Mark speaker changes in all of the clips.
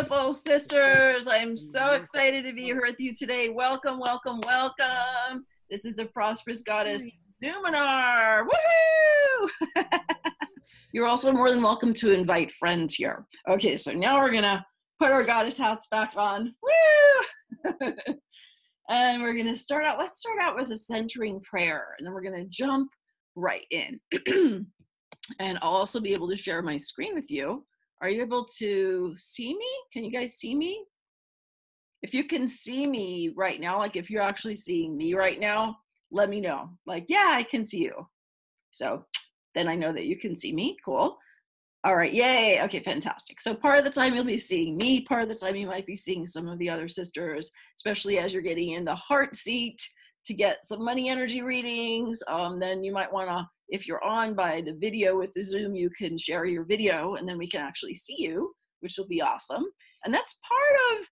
Speaker 1: beautiful sisters. I'm so excited to be here with you today. Welcome, welcome, welcome. This is the Prosperous Goddess Seminar. Woohoo! You're also more than welcome to invite friends here. Okay, so now we're gonna put our goddess hats back on. Woo! And we're gonna start out, let's start out with a centering prayer, and then we're gonna jump right in. And I'll also be able to share my screen with you. Are you able to see me? Can you guys see me? If you can see me right now, like if you're actually seeing me right now, let me know. Like, yeah, I can see you. So then I know that you can see me. Cool. All right, yay. Okay, fantastic. So part of the time you'll be seeing me, part of the time you might be seeing some of the other sisters, especially as you're getting in the heart seat to get some money energy readings. Then you might want to, if you're on by the video with the Zoom, you can share your video and then we can actually see you, which will be awesome. And that's part of,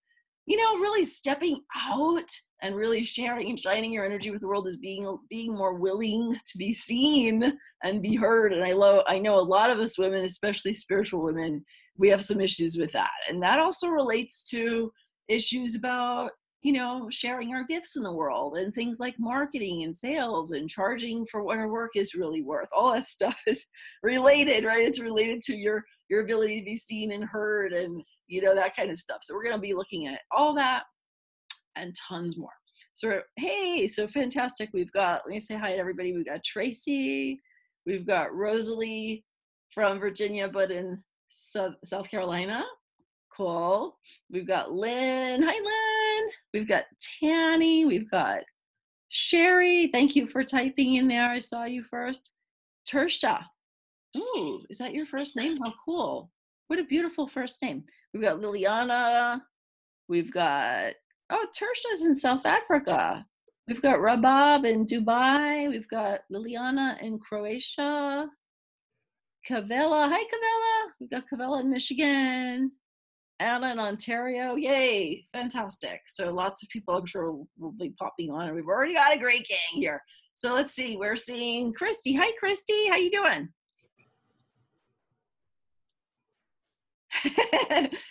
Speaker 1: you know, really stepping out and really sharing and shining your energy with the world, is being more willing to be seen and be heard. And I know a lot of us women, especially spiritual women, we have some issues with that. And that also relates to issues about, you know, sharing our gifts in the world and things like marketing and sales and charging for what our work is really worth. All that stuff is related, right? It's related to your ability to be seen and heard and, you know, that kind of stuff. So we're going to be looking at all that and tons more. So, hey, so fantastic. We've got, let me say hi to everybody. We've got Tracy. We've got Rosalie from Virginia, but in South Carolina. Cool. We've got Lynn. Hi, Lynn. We've got Tanny. We've got Sherry. Thank you for typing in there. I saw you first. Tersha. Ooh, is that your first name? How cool. What a beautiful first name. We've got Liliana. We've got, oh, Tersha's in South Africa. We've got Rabab in Dubai. We've got Liliana in Croatia. Cavella. Hi, Cavella. We've got Cavella in Michigan. Anna in Ontario. Yay, fantastic. So lots of people I'm sure will be popping on, and we've already got a great gang here. So let's see, we're seeing Christy. Hi, Christy, how you doing?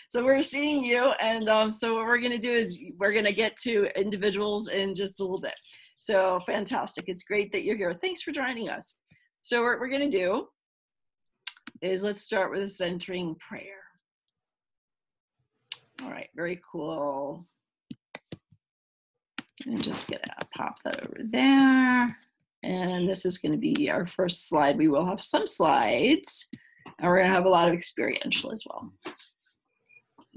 Speaker 1: So we're seeing you, and so what we're gonna do is we're gonna get to individuals in just a little bit. So fantastic, it's great that you're here. Thanks for joining us. So what we're gonna do is let's start with a centering prayer. All right, very cool. I'm just gonna pop that over there. And this is gonna be our first slide. We will have some slides, and we're gonna have a lot of experiential as well.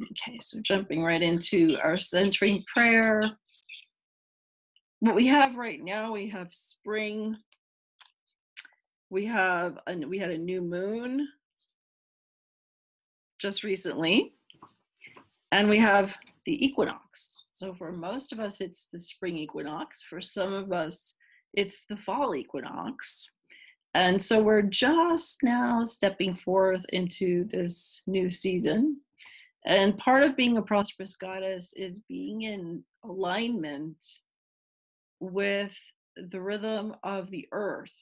Speaker 1: Okay, so jumping right into our centering prayer. What we have right now, we have spring. We had a new moon just recently. And we have the equinox. So for most of us, it's the spring equinox. For some of us, it's the fall equinox. And so we're just now stepping forth into this new season. And part of being a prosperous goddess is being in alignment with the rhythm of the earth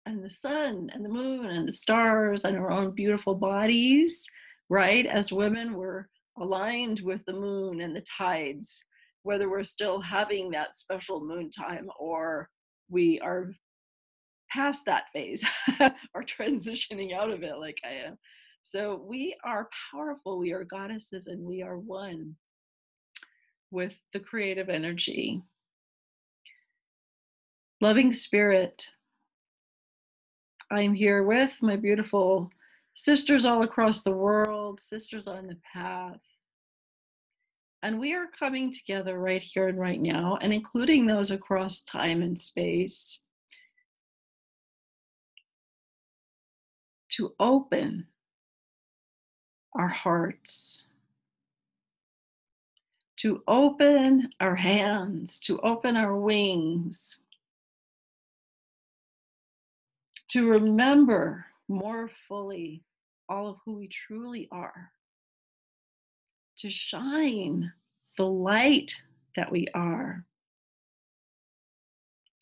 Speaker 1: and the sun and the moon and the stars and our own beautiful bodies, right? As women, we're aligned with the moon and the tides, whether we're still having that special moon time or we are past that phase or transitioning out of it like I am. So we are powerful, we are goddesses, and we are one with the creative energy. Loving spirit, I'm here with my beautiful sisters all across the world, sisters on the path. And we are coming together right here and right now, and including those across time and space, to open our hearts, to open our hands, to open our wings, to remember more fully all of who we truly are, to shine the light that we are,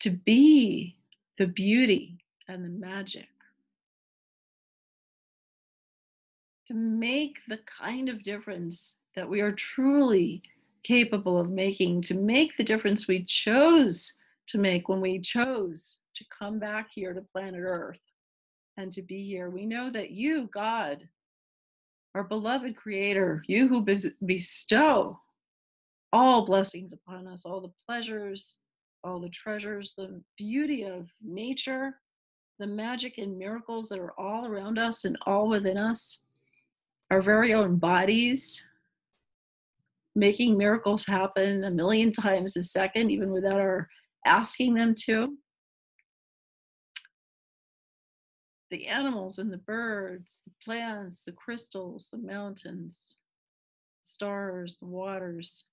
Speaker 1: to be the beauty and the magic, to make the kind of difference that we are truly capable of making, to make the difference we chose to make when we chose to come back here to planet Earth and to be here. We know that you, God, our beloved Creator, you who bestow all blessings upon us, all the pleasures, all the treasures, the beauty of nature, the magic and miracles that are all around us and all within us, our very own bodies, making miracles happen a million times a second, even without our asking them to. The animals and the birds, the plants, the crystals, the mountains, stars, the waters,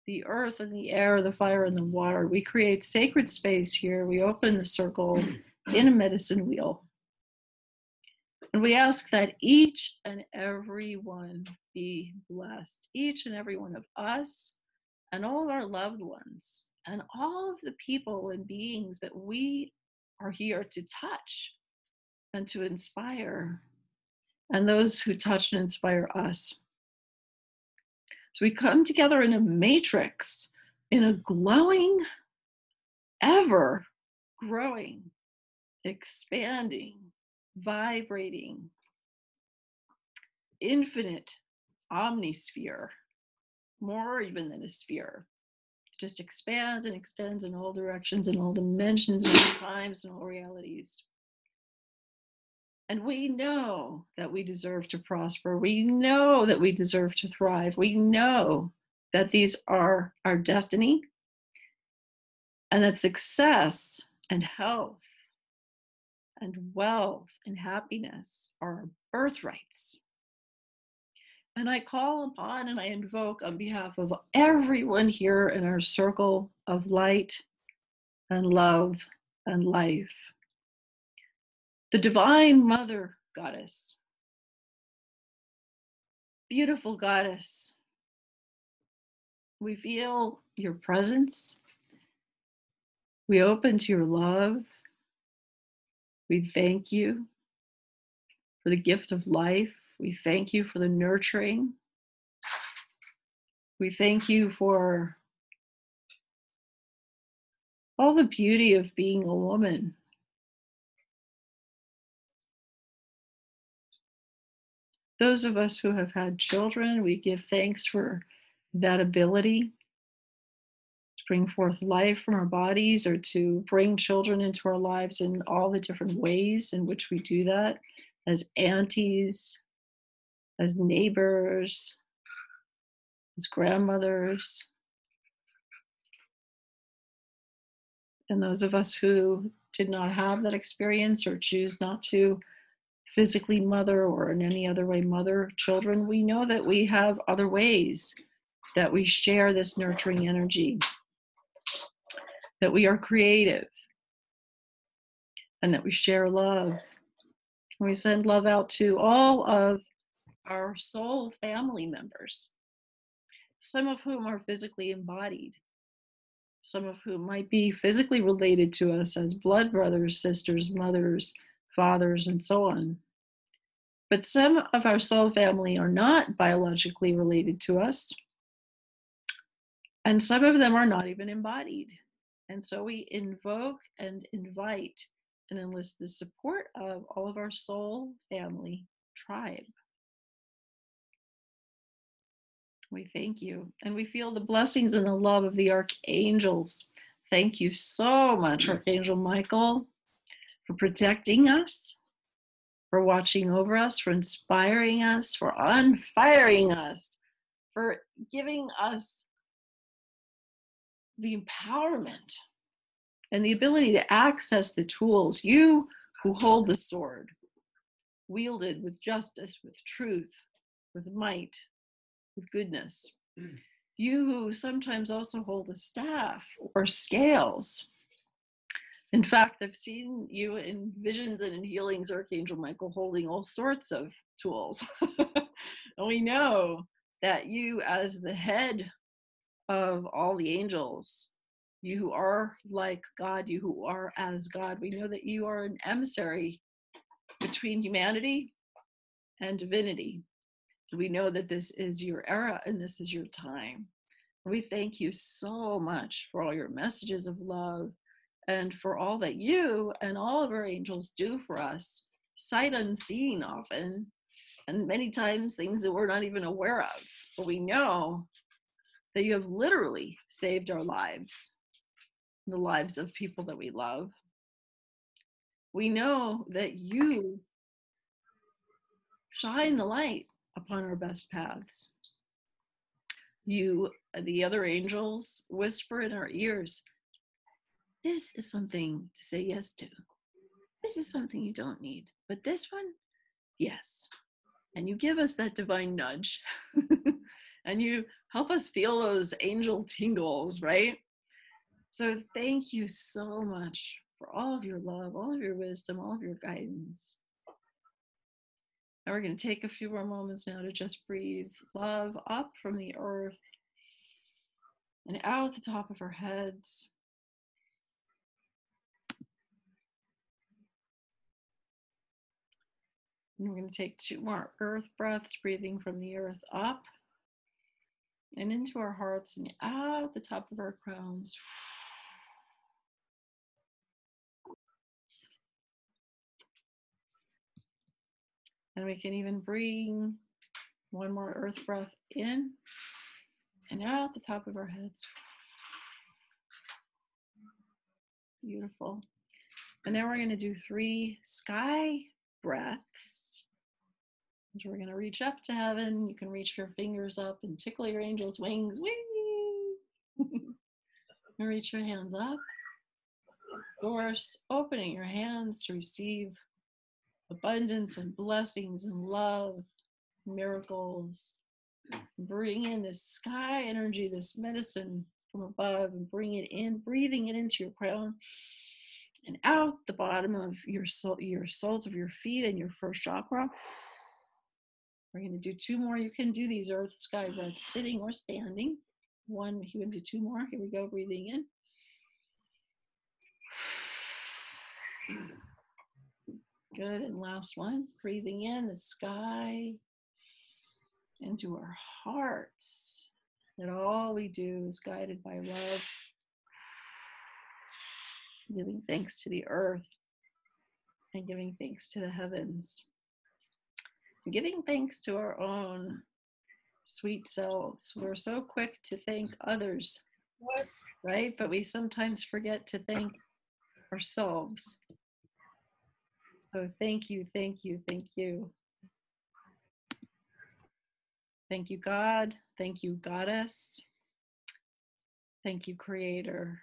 Speaker 1: the earth and the air, the fire and the water. We create sacred space here. We open the circle in a medicine wheel. And we ask that each and every one be blessed. Each and every one of us and all of our loved ones and all of the people and beings that we are here to touch and to inspire, and those who touch and inspire us. So we come together in a matrix, in a glowing, ever growing, expanding, vibrating, infinite omnisphere, more even than a sphere. It just expands and extends in all directions, in all dimensions, in all times, in all realities. And we know that we deserve to prosper. We know that we deserve to thrive. We know that these are our destiny, and that success and health and wealth and happiness are our birthrights. And I call upon and I invoke on behalf of everyone here in our circle of light and love and life, the Divine Mother Goddess, beautiful Goddess. We feel your presence. We open to your love. We thank you for the gift of life. We thank you for the nurturing. We thank you for all the beauty of being a woman. Those of us who have had children, we give thanks for that ability to bring forth life from our bodies, or to bring children into our lives in all the different ways in which we do that, as aunties, as neighbors, as grandmothers. And those of us who did not have that experience or choose not to physically mother or in any other way mother children, we know that we have other ways that we share this nurturing energy, that we are creative, and that we share love. We send love out to all of our soul family members, some of whom are physically embodied, some of whom might be physically related to us as blood brothers, sisters, mothers, fathers, and so on. But some of our soul family are not biologically related to us, and some of them are not even embodied. And so we invoke and invite and enlist the support of all of our soul family tribe. We thank you, and we feel the blessings and the love of the archangels. Thank you so much, Archangel Michael, for protecting us, for watching over us, for inspiring us, for unfiring us, for giving us the empowerment and the ability to access the tools. You who hold the sword, wielded with justice, with truth, with might, with goodness. You who sometimes also hold a staff or scales. In fact, I've seen you in visions and in healings, Archangel Michael, holding all sorts of tools. And we know that you, as the head of all the angels, you who are like God, you who are as God, we know that you are an emissary between humanity and divinity. We know that this is your era and this is your time. We thank you so much for all your messages of love and for all that you and all of our angels do for us, sight unseen often, and many times things that we're not even aware of. But we know that you have literally saved our lives, the lives of people that we love. We know that you shine the light upon our best paths. You, the other angels, whisper in our ears, this is something to say yes to. This is something you don't need. But this one, yes. And you give us that divine nudge. And you help us feel those angel tingles, right? So thank you so much for all of your love, all of your wisdom, all of your guidance. And we're going to take a few more moments now to just breathe love up from the earth and out the top of our heads. And we're going to take 2 more earth breaths, breathing from the earth up and into our hearts and out the top of our crowns. And we can even bring 1 more earth breath in and out the top of our heads. Beautiful. And then we're going to do 3 sky breaths. So we're going to reach up to heaven. You can reach your fingers up and tickle your angel's wings. Whee! And reach your hands up. Of course, opening your hands to receive abundance and blessings and love, miracles. Bring in this sky energy, this medicine from above, and bring it in, breathing it into your crown and out the bottom of your soles of your feet and your first chakra. We're going to do 2 more. You can do these earth sky breaths sitting or standing. 1, you can do 2 more. Here we go, breathing in. Good, and last one, breathing in the sky into our hearts, that all we do is guided by love, giving thanks to the earth and giving thanks to the heavens, and giving thanks to our own sweet selves. We're so quick to thank others, right? But we sometimes forget to thank ourselves. So thank you, thank you, thank you. Thank you, God. Thank you, Goddess. Thank you, Creator.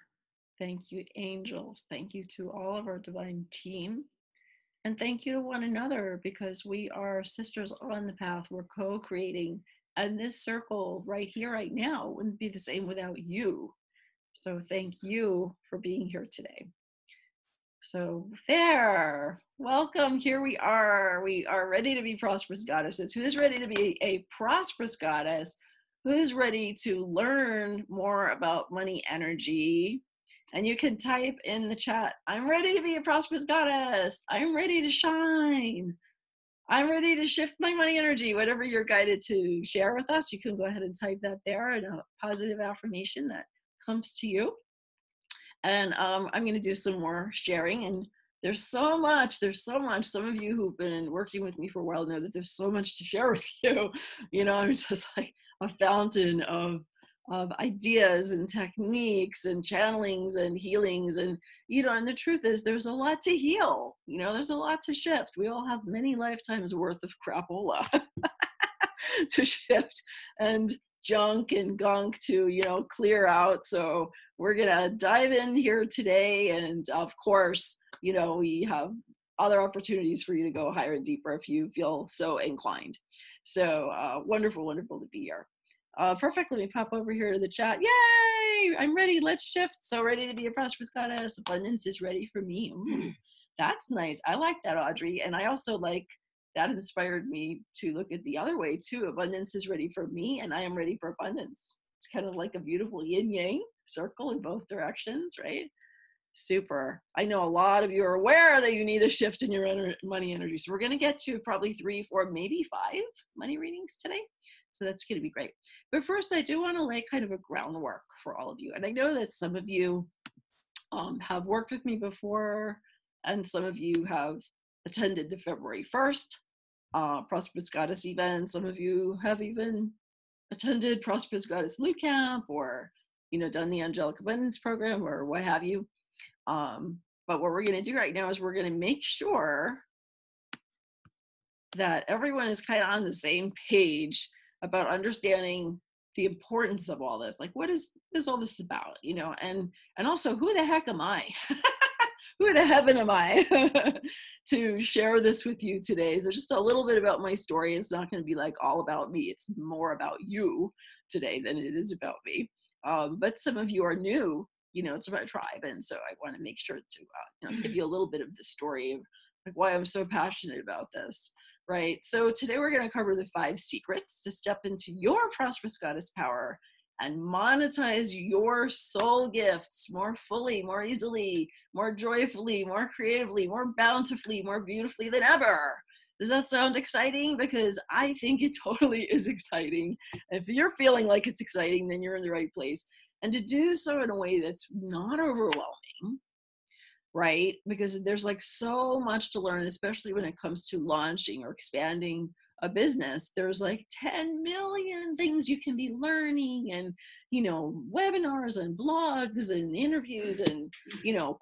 Speaker 1: Thank you, angels. Thank you to all of our divine team. And thank you to one another, because we are sisters on the path. We're co-creating. And this circle right here, right now, wouldn't be the same without you. So thank you for being here today. So there, welcome, here we are. We are ready to be prosperous goddesses. Who's ready to be a prosperous goddess? Who's ready to learn more about money energy? And you can type in the chat, I'm ready to be a prosperous goddess. I'm ready to shine. I'm ready to shift my money energy. Whatever you're guided to share with us, you can go ahead and type that there, and a positive affirmation that comes to you. And I'm going to do some more sharing. And there's so much. Some of you who've been working with me for a while know that there's so much to share with you. You know, I'm just like a fountain of ideas and techniques and channelings and healings. And, you know, and the truth is there's a lot to heal. You know, there's a lot to shift. We all have many lifetimes worth of crapola to shift, and junk and gunk to, you know, clear out. So we're gonna dive in here today, and of course, you know, we have other opportunities for you to go higher and deeper if you feel so inclined. So wonderful, wonderful to be here. Perfect. Let me pop over here to the chat. Yay! I'm ready. Let's shift. So ready to be a prosperous goddess. Abundance is ready for me. Ooh, that's nice. I like that, Audrey. And I also like that inspired me to look at the other way too. Abundance is ready for me, and I am ready for abundance. It's kind of like a beautiful yin yang circle in both directions, right? Super. I know a lot of you are aware that you need a shift in your money energy. So we're going to get to probably 3, 4, maybe 5 money readings today. So that's going to be great. But first, I do want to lay kind of a groundwork for all of you. And I know that some of you have worked with me before, and some of you have attended the February 1st Prosperous Goddess event. Some of you have even attended Prosperous Goddess Boot Camp, or done the Angelic Abundance program, or what have you. But what we're going to do right now is we're going to make sure that everyone is kind of on the same page about understanding the importance of all this. Like, what is all this about? And also, who the heck am I? Who the heaven am I to share this with you today? So just a little bit about my story. It's not going to be like all about me. It's more about you today than it is about me. But some of you are new, to my tribe. And so I want to make sure to give you a little bit of the story of like why I'm so passionate about this, right? So today we're going to cover the 5 secrets to step into your Prosperous Goddess power and monetize your soul gifts more fully, more easily, more joyfully, more creatively, more bountifully, more beautifully than ever. Does that sound exciting? Because I think it totally is exciting. If you're feeling like it's exciting, then you're in the right place. And to do so in a way that's not overwhelming, right? Because there's like so much to learn, especially when it comes to launching or expanding a business. There's like 10 million things you can be learning, and webinars and blogs and interviews and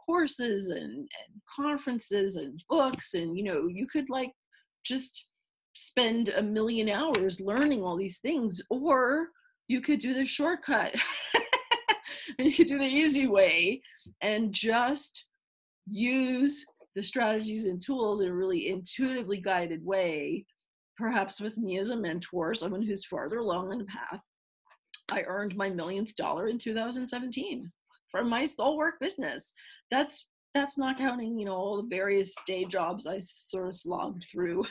Speaker 1: courses and conferences and books, and you could like just spend a million hours learning all these things, or you could do the shortcut and you could do the easy way and just use the strategies and tools in a really intuitively guided way, perhaps with me as a mentor, someone who's farther along in the path. I earned my millionth dollar in 2017 from my soul work business. That's not counting, all the various day jobs I sort of slogged through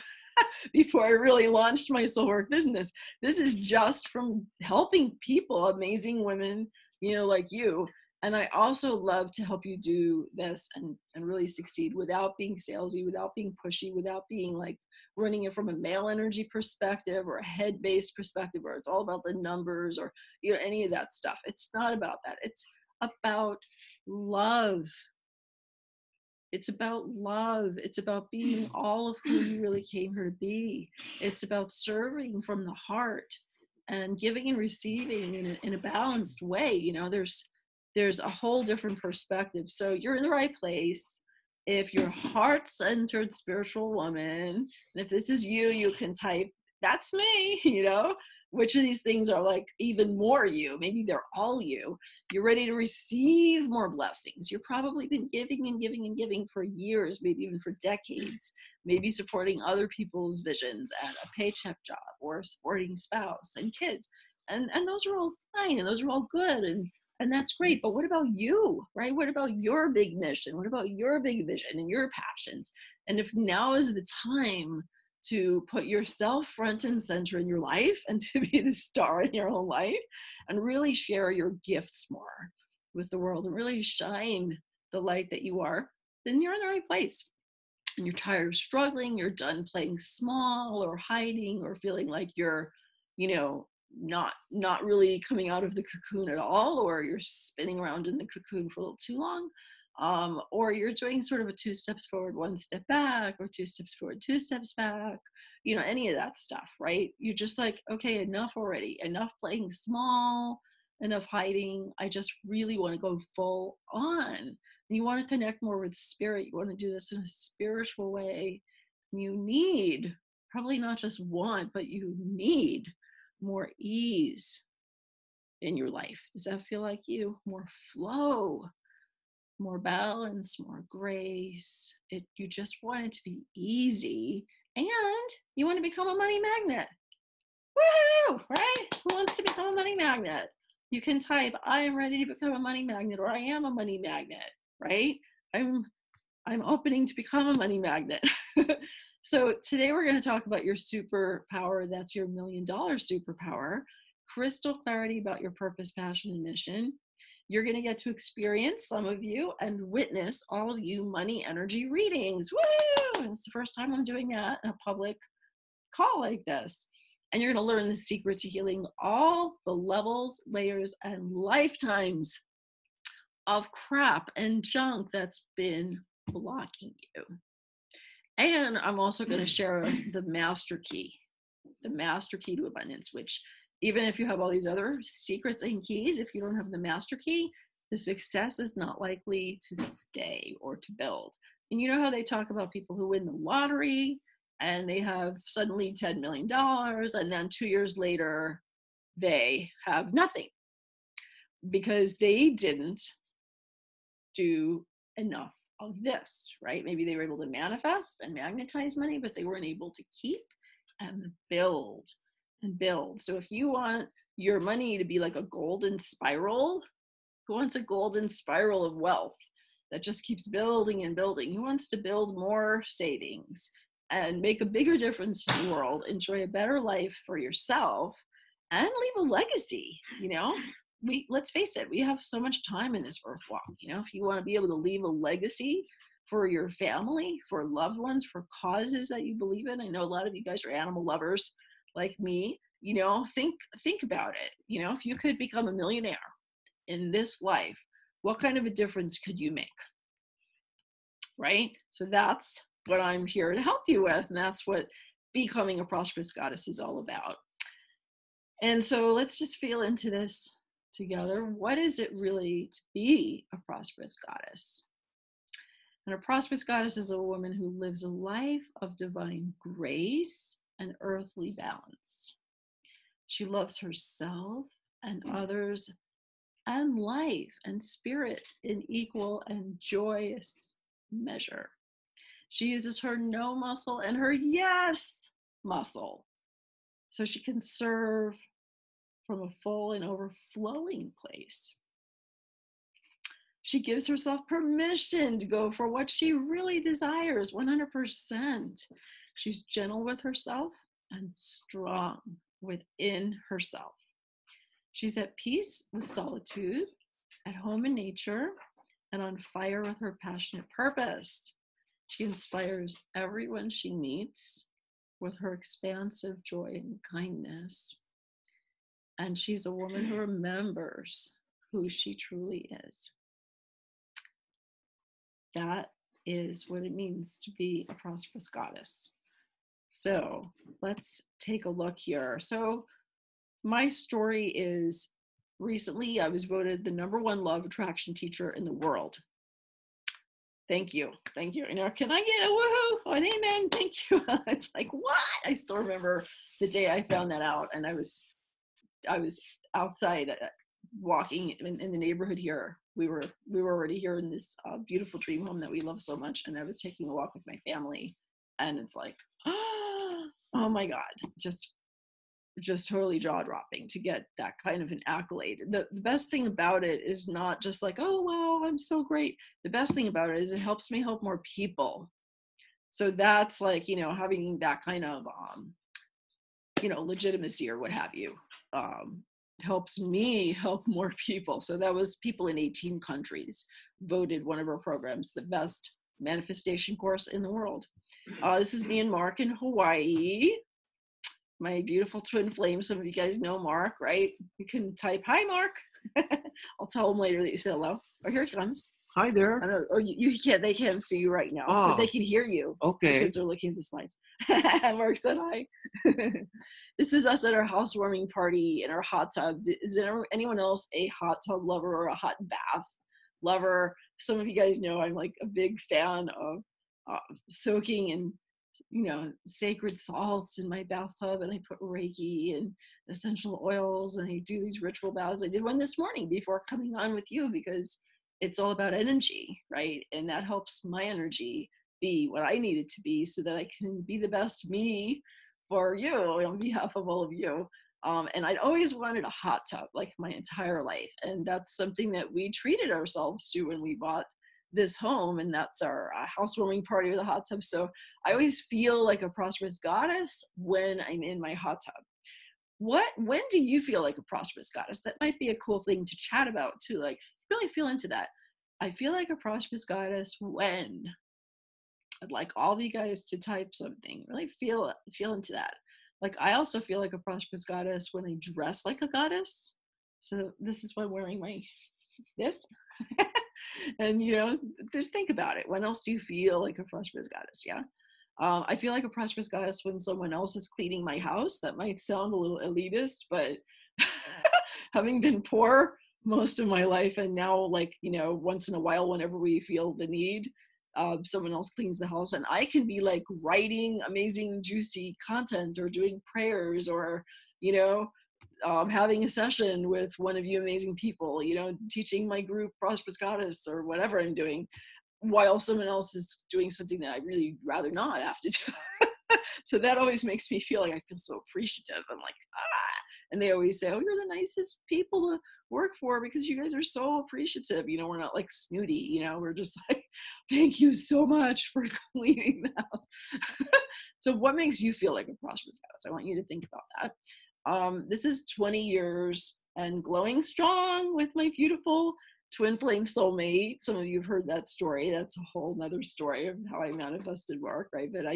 Speaker 1: before I really launched my soul work business. This is just from helping people, amazing women, like you. And I also love to help you do this and really succeed without being salesy, without being pushy, without being like running it from a male energy perspective or a head-based perspective where it's all about the numbers or any of that stuff. It's not about that. It's about love. It's about love. It's about being all of who you really came here to be. It's about serving from the heart and giving and receiving in a balanced way. There's a whole different perspective. So you're in the right place. If you're heart-centered spiritual woman, and if this is you, you can type, that's me, which of these things are like even more you. Maybe they're all you. You're ready to receive more blessings. You've probably been giving and giving and giving for years, maybe even for decades, maybe supporting other people's visions at a paycheck job or supporting spouse and kids. And those are all fine, and those are all good. And that's great. But what about you, right? What about your big mission? What about your big vision and your passions? And if now is the time to put yourself front and center in your life and to be the star in your own life and really share your gifts more with the world and really shine the light that you are, then you're in the right place. And you're tired of struggling, you're done playing small or hiding or feeling like you're, not really coming out of the cocoon at all, or you're spinning around in the cocoon for a little too long, or you're doing sort of a 2 steps forward, 1 step back, or 2 steps forward, 2 steps back, any of that stuff, right? You're just like, okay, enough already, enough playing small, enough hiding. I just really want to go full on. And you want to connect more with spirit. You want to do this in a spiritual way. You need, probably not just want, but you need more ease in your life. Does that feel like you? More flow, more balance, more grace. You just want it to be easy, and you want to become a money magnet. Woohoo! Right? Who wants to become a money magnet? You can type, I am ready to become a money magnet, or I am a money magnet, right? I'm opening to become a money magnet. So today we're going to talk about your superpower. That's your $1 million superpower. Crystal clarity about your purpose, passion, and mission. you're going to get to experience, some of you, and witness all of you money energy readings. Woo! It's the first time I'm doing that in a public call like this. And you're going to learn the secret to healing all the levels, layers, and lifetimes of crap and junk that's been blocking you. And I'm also going to share the master key to abundance, which even if you have all these other secrets and keys, if you don't have the master key, the success is not likely to stay or to build. And you know how they talk about people who win the lottery and they have suddenly $10 million and then 2 years later they have nothing because they didn't do enough of this, right? Maybe they were able to manifest and magnetize money, but they weren't able to keep and build and build. So if you want your money to be like a golden spiral, who wants a golden spiral of wealth that just keeps building and building? Who wants to build more savings and make a bigger difference in the world, enjoy a better life for yourself, and leave a legacy? You know, let's face it, we have so much time in this earth walk. You know, if you want to be able to leave a legacy for your family, for loved ones, for causes that you believe in. I know a lot of you guys are animal lovers like me. You know, think about it. You know, if you could become a millionaire in this life, what kind of a difference could you make? Right? So that's what I'm here to help you with. And that's what becoming a prosperous goddess is all about. And so let's just feel into this together. What is it really to be a prosperous goddess? And a prosperous goddess is a woman who lives a life of divine grace and earthly balance. She loves herself and others and life and spirit in equal and joyous measure. She uses her no muscle and her yes muscle so she can serve from a full and overflowing place. She gives herself permission to go for what she really desires, 100%. She's gentle with herself and strong within herself. She's at peace with solitude, at home in nature, and on fire with her passionate purpose. She inspires everyone she meets with her expansive joy and kindness. And she's a woman who remembers who she truly is. That is what it means to be a prosperous goddess. So let's take a look here. So my story is, recently I was voted the #1 law of attraction teacher in the world. Thank you. Thank you. You know, can I get a woohoo? An amen? Thank you. It's like, what? I still remember the day I found that out, and I was outside walking in the neighborhood here. We were already here in this beautiful dream home that we love so much, and I was taking a walk with my family, and it's like, oh my God, just totally jaw-dropping to get that kind of an accolade. The best thing about it is not just like, oh wow, I'm so great. The best thing about it is it helps me help more people. So that's like, you know, having that kind of you know, legitimacy or what have you, helps me help more people. So that was people in 18 countries voted one of our programs the best manifestation course in the world. This is me and Mark in Hawaii. My beautiful twin flame. Some of you guys know Mark, right? You can type, hi, Mark. I'll tell him later that you said hello. Oh, here he comes.
Speaker 2: Hi there.
Speaker 1: I don't know. Oh, you can't, they can't see you right now, but they can hear you.
Speaker 2: Okay.
Speaker 1: Because they're looking at the slides. Mark said hi. This is us at our housewarming party in our hot tub. Is there anyone else a hot tub lover or a hot bath lover? Some of you guys know I'm like a big fan of soaking in, you know, sacred salts in my bathtub, and I put Reiki and essential oils, and I do these ritual baths. I did one this morning before coming on with you because it's all about energy, right? And that helps my energy be what I need it to be so that I can be the best me for you on behalf of all of you. And I'd always wanted a hot tub like my entire life. And that's something that we treated ourselves to when we bought this home, and that's our housewarming party with a hot tub. So I always feel like a prosperous goddess when I'm in my hot tub. when do you feel like a prosperous goddess? That might be a cool thing to chat about too. Like really feel into that. I feel like a prosperous goddess when. I'd like all of you guys to type something. Really feel into that. Like I also feel like a prosperous goddess when I dress like a goddess. So this is why I'm wearing this. And just think about it. When else do you feel like a prosperous goddess? Yeah. I feel like a prosperous goddess when someone else is cleaning my house. That might sound a little elitist, but having been poor most of my life, and now once in a while, whenever we feel the need, someone else cleans the house, and I can be like writing amazing, juicy content, or doing prayers, or having a session with one of you amazing people, teaching my group Prosperous Goddess or whatever I'm doing, while someone else is doing something that I really rather not have to do. So that always makes me feel like I feel so appreciative. I'm like, and they always say, oh, you're the nicest people to work for because you guys are so appreciative. We're not like snooty, we're just like, thank you so much for cleaning the house. So what makes you feel like a prosperous goddess? I want you to think about that. This is 20 years and glowing strong with my beautiful twin flame soulmate. Some of you have heard that story. That's a whole nother story of how I manifested work, right? But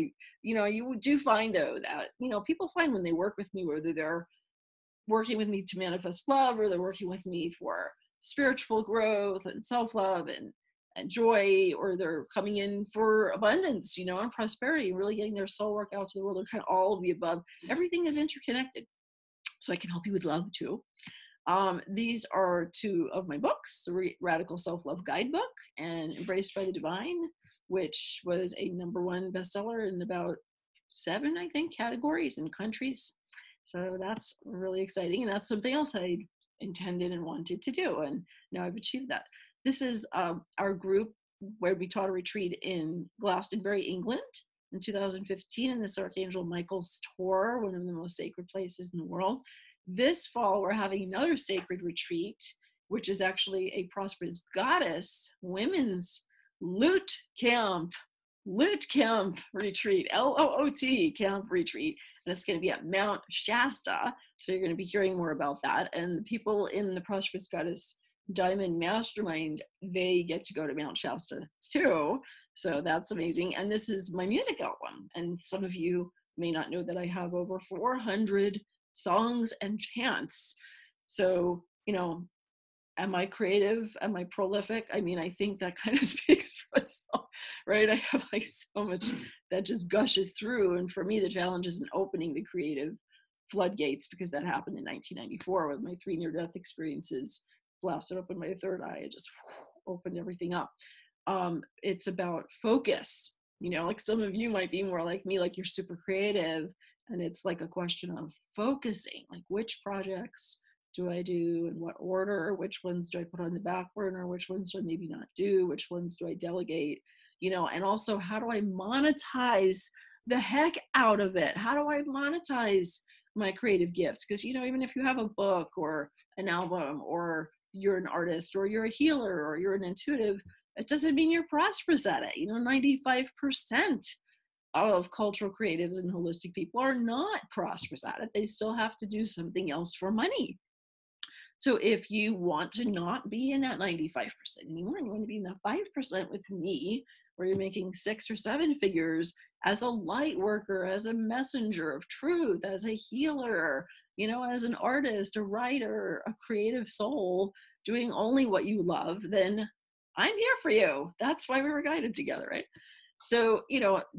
Speaker 1: you do find though that, people find when they work with me, whether they're working with me to manifest love, or they're working with me for spiritual growth and self-love and joy, or they're coming in for abundance, and prosperity, really getting their soul work out to the world, or kind of all of the above. Everything is interconnected. So I can help you with love too. These are two of my books, the Radical Self-Love Guidebook and Embraced by the Divine, which was a #1 bestseller in about 7, I think, categories and countries. So that's really exciting. And that's something else I intended and wanted to do. And now I've achieved that. This is our group where we taught a retreat in Glastonbury, England in 2015, in this Archangel Michael's tour, one of the most sacred places in the world. This fall, we're having another sacred retreat, which is actually a Prosperous Goddess women's loot camp retreat, LOOT camp retreat. And it's going to be at Mount Shasta. So you're going to be hearing more about that. And the people in the Prosperous Goddess Diamond Mastermind, they get to go to Mount Shasta too. So that's amazing. And this is my music album. And some of you may not know that I have over 400 songs and chants. So, am I creative? Am I prolific? I mean, I think that kind of speaks for itself, right? I have like so much that just gushes through. And for me, the challenge isn't opening the creative floodgates, because that happened in 1994 with my 3 near-death experiences. Blasted open my third eye. It just opened everything up. It's about focus. Like some of you might be more like me, like you're super creative. And it's like a question of focusing, like which projects do I do, in what order, which ones do I put on the back burner, which ones do I maybe not do, which ones do I delegate, and also how do I monetize the heck out of it? How do I monetize my creative gifts? Because, even if you have a book or an album, or you're an artist, or you're a healer, or you're an intuitive, it doesn't mean you're prosperous at it. 95% of cultural creatives and holistic people are not prosperous at it. They still have to do something else for money. So if you want to not be in that 95% anymore, and you want to be in that 5% with me, where you're making 6 or 7 figures as a light worker, as a messenger of truth, as a healer, as an artist, a writer, a creative soul, doing only what you love, then I'm here for you. That's why we were guided together, right? So,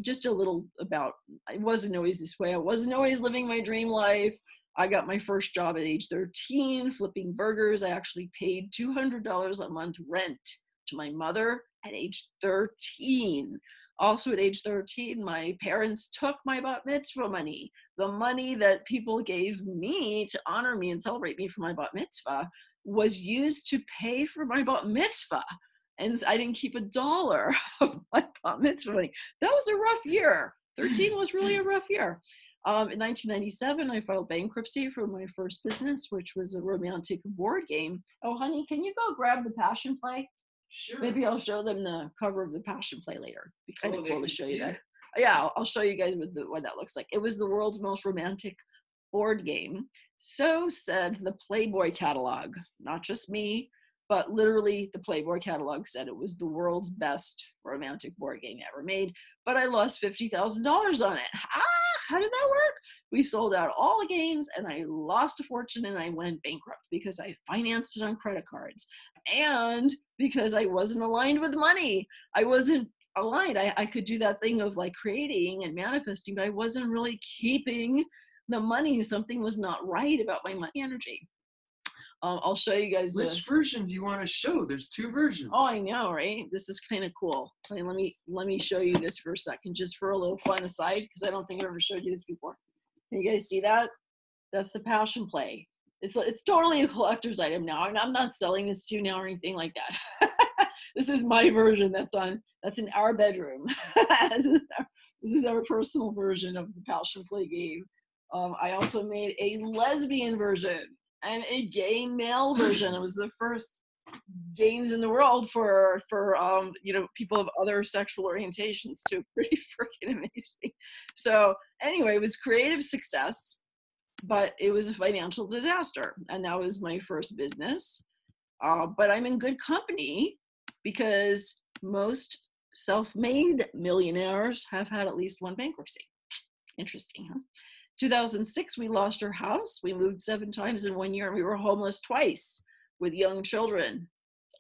Speaker 1: just a little about, I wasn't always this way. I wasn't always living my dream life. I got my first job at age 13, flipping burgers. I actually paid $200 a month rent to my mother at age 13. Also at age 13, my parents took my bat mitzvah money. The money that people gave me to honor me and celebrate me for my bat mitzvah was used to pay for my bat mitzvah. And I didn't keep $1 of my bat mitzvah money. That was a rough year. 13 was really a rough year. In 1997, I filed bankruptcy for my first business, which was a romantic board game. Oh, honey, can you go grab the Passion Play?
Speaker 2: Sure.
Speaker 1: Maybe I'll show them the cover of the Passion Play later. It'd be kind of cool to show you that. Yeah, I'll show you guys what that looks like. It was the world's most romantic board game. So said the Playboy catalog. Not just me, but literally the Playboy catalog said it was the world's best romantic board game ever made, but I lost $50,000 on it. How did that work? We sold out all the games and I lost a fortune and I went bankrupt because I financed it on credit cards and because I wasn't aligned with money. I wasn't aligned. I could do that thing of like creating and manifesting, but I wasn't really keeping the money. Something was not right about my money energy. I'll show you guys.
Speaker 2: Which version do you want to show? There's 2 versions.
Speaker 1: Oh, I know, right? This is kind of cool. Let me show you this for a second, just for a little fun aside, because I don't think I've ever showed you this before. Can you guys see that? That's the passion play. It's totally a collector's item now, and I'm not selling this to you now or anything like that. This is my version. That's in our bedroom. This is our personal version of the passion play game. I also made a lesbian version and a gay male version. It was the first games in the world for people of other sexual orientations too. Pretty freaking amazing. So anyway, it was creative success, but it was a financial disaster, and that was my first business. But I'm in good company because most self-made millionaires have had at least one bankruptcy. Interesting, huh? 2006, we lost our house. We moved 7 times in 1 year, and we were homeless twice with young children.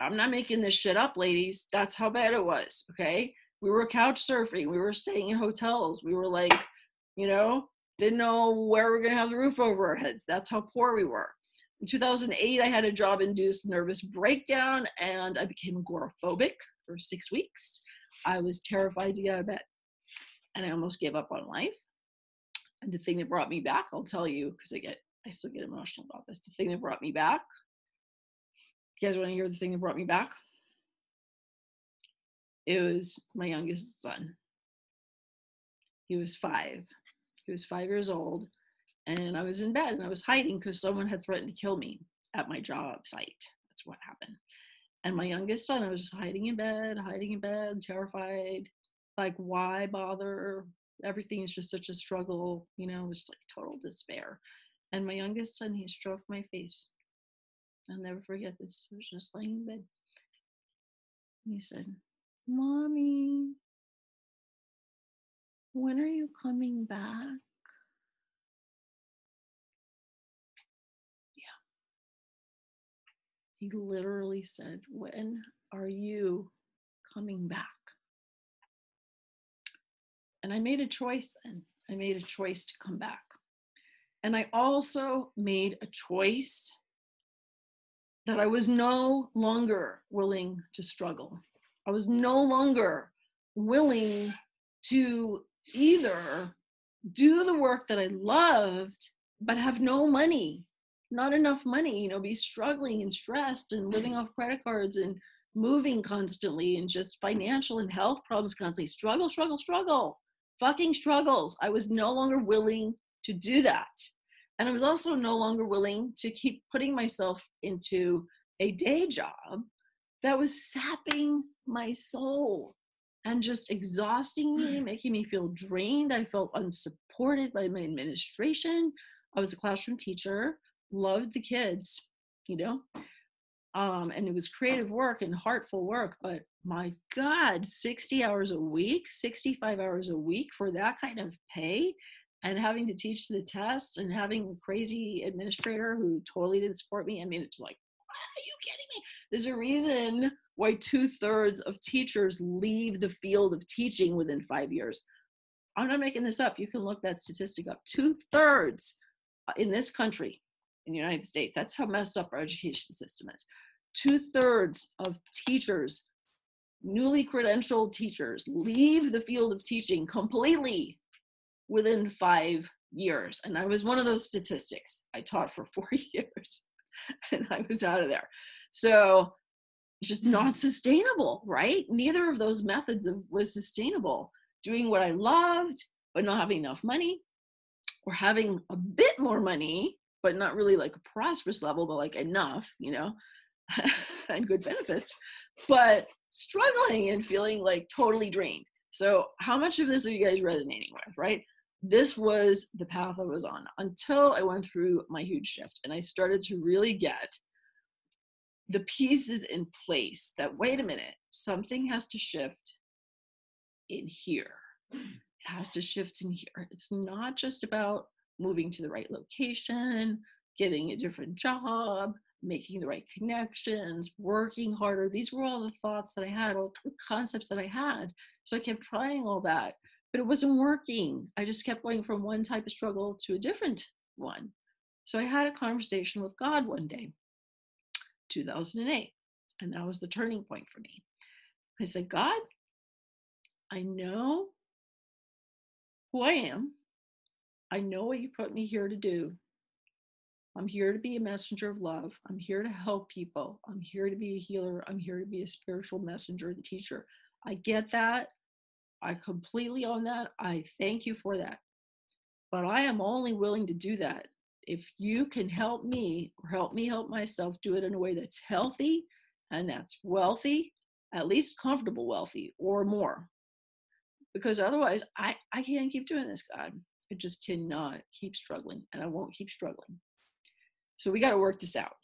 Speaker 1: I'm not making this shit up, ladies. That's how bad it was, okay? We were couch surfing. We were staying in hotels. We were like, didn't know where we're going to have the roof over our heads. That's how poor we were. In 2008, I had a job-induced nervous breakdown, and I became agoraphobic for 6 weeks. I was terrified to get out of bed, and I almost gave up on life. And the thing that brought me back, I'll tell you, because I still get emotional about this. The thing that brought me back, you guys want to hear the thing that brought me back? It was my youngest son. He was 5. He was 5 years old, and I was in bed, and I was hiding because someone had threatened to kill me at my job site. That's what happened. And my youngest son, I was just hiding in bed, terrified. Like, why bother? Everything is just such a struggle, it was like total despair. And my youngest son, he stroked my face. I'll never forget this. I was just laying in bed. And he said, "Mommy, when are you coming back?" Yeah. He literally said, "When are you coming back?" And I made a choice then. I made a choice to come back. And I also made a choice that I was no longer willing to struggle. I was no longer willing to either do the work that I loved, but have no money, not enough money, be struggling and stressed and living off credit cards and moving constantly and just financial and health problems constantly. Struggle. Fucking struggles. I was no longer willing to do that. And I was also no longer willing to keep putting myself into a day job that was sapping my soul and just exhausting me, making me feel drained. I felt unsupported by my administration. I was a classroom teacher, loved the kids, and it was creative work and heartful work, but my God, 60 hours a week, 65 hours a week for that kind of pay, and having to teach the test and having a crazy administrator who totally didn't support me. I mean, it's like, are you kidding me? There's a reason why 2/3 of teachers leave the field of teaching within 5 years. I'm not making this up. You can look that statistic up. 2/3 in this country, in the United States. That's how messed up our education system is. 2/3 of teachers, newly credentialed teachers, leave the field of teaching completely within 5 years. And I was one of those statistics. I taught for 4 years and I was out of there. So it's just not sustainable, right? Neither of those methods was sustainable. Doing what I loved, but not having enough money, or having a bit more money, but not really like a prosperous level, but like enough, and good benefits, but struggling and feeling like totally drained. So how much of this are you guys resonating with, right? this was the path I was on until I went through my huge shift and I started to really get the pieces in place that, wait a minute, something has to shift in here. It has to shift in here. It's not just about moving to the right location, getting a different job, making the right connections, working harder. These were all the thoughts that I had, all the concepts that I had. So I kept trying all that, but it wasn't working. I just kept going from one type of struggle to a different one. So I had a conversation with God one day, 2008, and that was the turning point for me. I said, God, I know who I am. I know what you put me here to do. I'm here to be a messenger of love. I'm here to help people. I'm here to be a healer. I'm here to be a spiritual messenger and teacher. I get that. I completely own that. I thank you for that. But I am only willing to do that if you can help me or help me help myself do it in a way that's healthy and that's wealthy, at least comfortable wealthy or more. Because otherwise, I can't keep doing this, God. I just cannot keep struggling, and I won't keep struggling. So we got to work this out.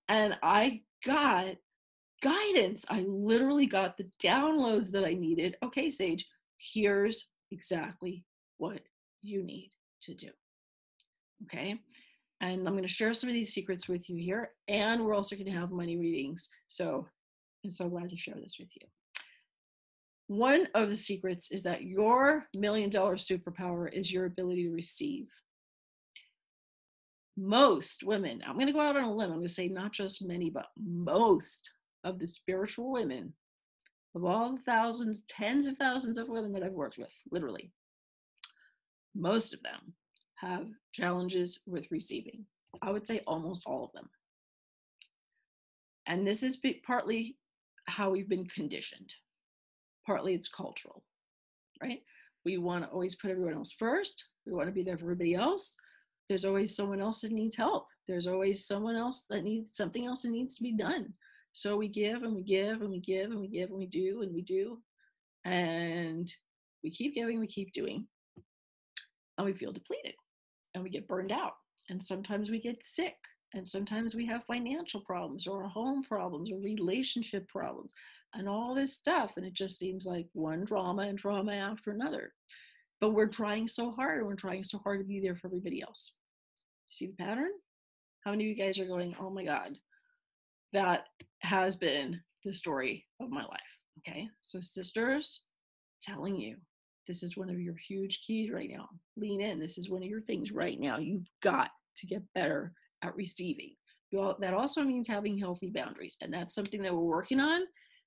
Speaker 1: And I got guidance. I literally got the downloads that I needed. Okay, Sage, here's exactly what you need to do. Okay. And I'm going to share some of these secrets with you here. And we're also going to have money readings. So I'm so glad to share this with you. One of the secrets is that your $1 million superpower is your ability to receive. Most women, I'm going to go out on a limb, I'm going to say not just many, but most of the spiritual women, of all the thousands, tens of thousands of women that I've worked with, literally, most of them have challenges with receiving. I would say almost all of them. And this is partly how we've been conditioned. Partly it's cultural, right? We want to always put everyone else first. We want to be there for everybody else. There's always someone else that needs help. There's always someone else that needs something else that needs to be done. So we give and we give and we give and we give and we do and we do. And we keep giving, we keep doing. And we feel depleted and we get burned out. And sometimes we get sick. And sometimes we have financial problems or home problems or relationship problems and all this stuff. And it just seems like one drama and drama after another. But we're trying so hard, and we're trying so hard to be there for everybody else. See the pattern? How many of you guys are going, oh my God, that has been the story of my life? Okay, so sisters, telling you, this is one of your huge keys right now. Lean in. This is one of your things right now. You've got to get better at receiving. That also means having healthy boundaries, and that's something that we're working on.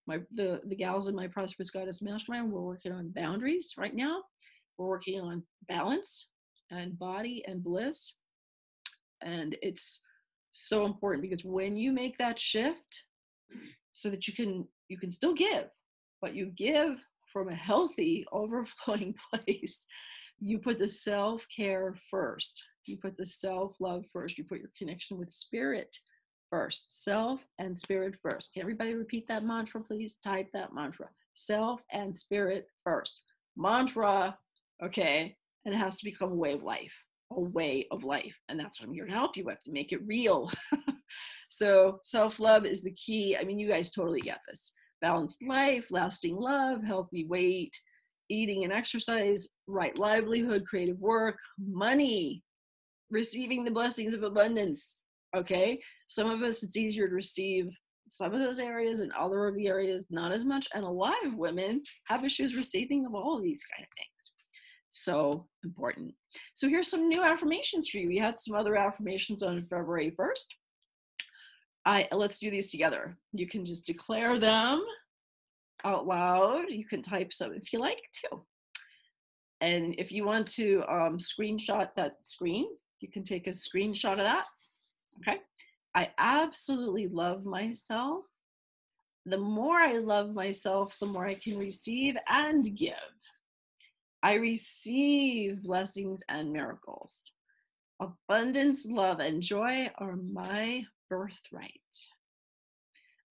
Speaker 1: The gals in my Prosperous Goddess Mastermind, we're working on boundaries right now. We're working on balance and body and bliss. And it's so important because when you make that shift so that you can still give, but you give from a healthy, overflowing place, you put the self-care first. You put the self-love first. You put your connection with spirit first. Self and spirit first. Can everybody repeat that mantra, please? Type that mantra. Self and spirit first. Mantra. Okay, and it has to become a way of life, and that's what I'm here to help you with, to make it real. So self-love is the key. I mean, you guys totally get this. Balanced life, lasting love, healthy weight, eating and exercise, right livelihood, creative work, money, receiving the blessings of abundance. Okay, some of us, it's easier to receive some of those areas, and other of the areas not as much, and a lot of women have issues receiving of all of these kind of things. So important. So here's some new affirmations for you. We had some other affirmations on February 1st. Let's do these together. You can just declare them out loud. You can type some if you like too. And if you want to screenshot that screen, you can take a screenshot of that. Okay. I absolutely love myself. The more I love myself, the more I can receive and give. I receive blessings and miracles. Abundance, love, and joy are my birthright.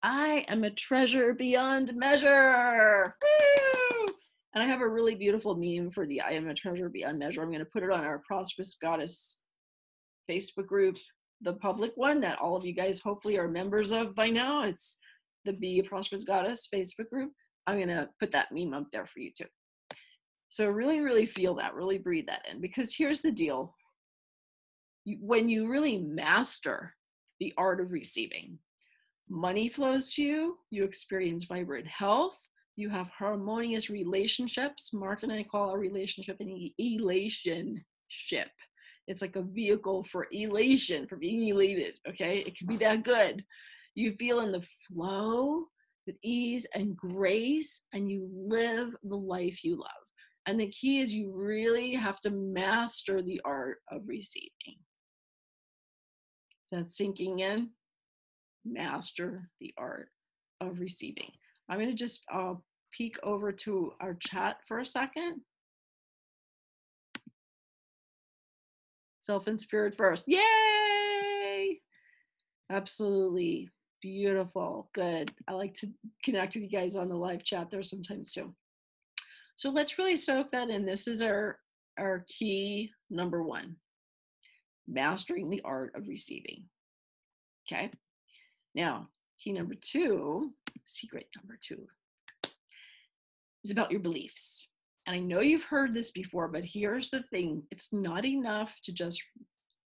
Speaker 1: I am a treasure beyond measure. Woo! And I have a really beautiful meme for the I am a treasure beyond measure. I'm going to put it on our Prosperous Goddess Facebook group, the public one that all of you guys hopefully are members of by now. It's the Be a Prosperous Goddess Facebook group. I'm going to put that meme up there for you too. So really, really feel that, really breathe that in, because here's the deal. When you really master the art of receiving, money flows to you, you experience vibrant health, you have harmonious relationships. Mark and I call our relationship an elation ship. It's like a vehicle for elation, for being elated, okay? It can be that good. You feel in the flow with ease and grace, and you live the life you love. And the key is you really have to master the art of receiving. Is that sinking in? Master the art of receiving. I'm going to just peek over to our chat for a second. Self and spirit first. Yay! Absolutely. Beautiful. Good. I like to connect with you guys on the live chat there sometimes too. So let's really soak that in. This is our key number one. Mastering the art of receiving. Okay. Now, key number two, secret number two, is about your beliefs. And I know you've heard this before, but here's the thing. It's not enough to just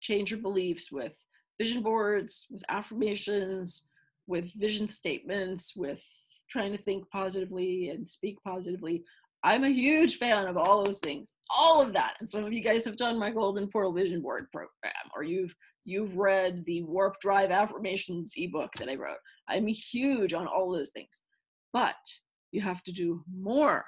Speaker 1: change your beliefs with vision boards, with affirmations, with vision statements, with trying to think positively and speak positively. I'm a huge fan of all those things, all of that. And some of you guys have done my Golden Portal Vision Board program, or you've read the Warp Drive Affirmations ebook that I wrote. I'm huge on all those things. But you have to do more.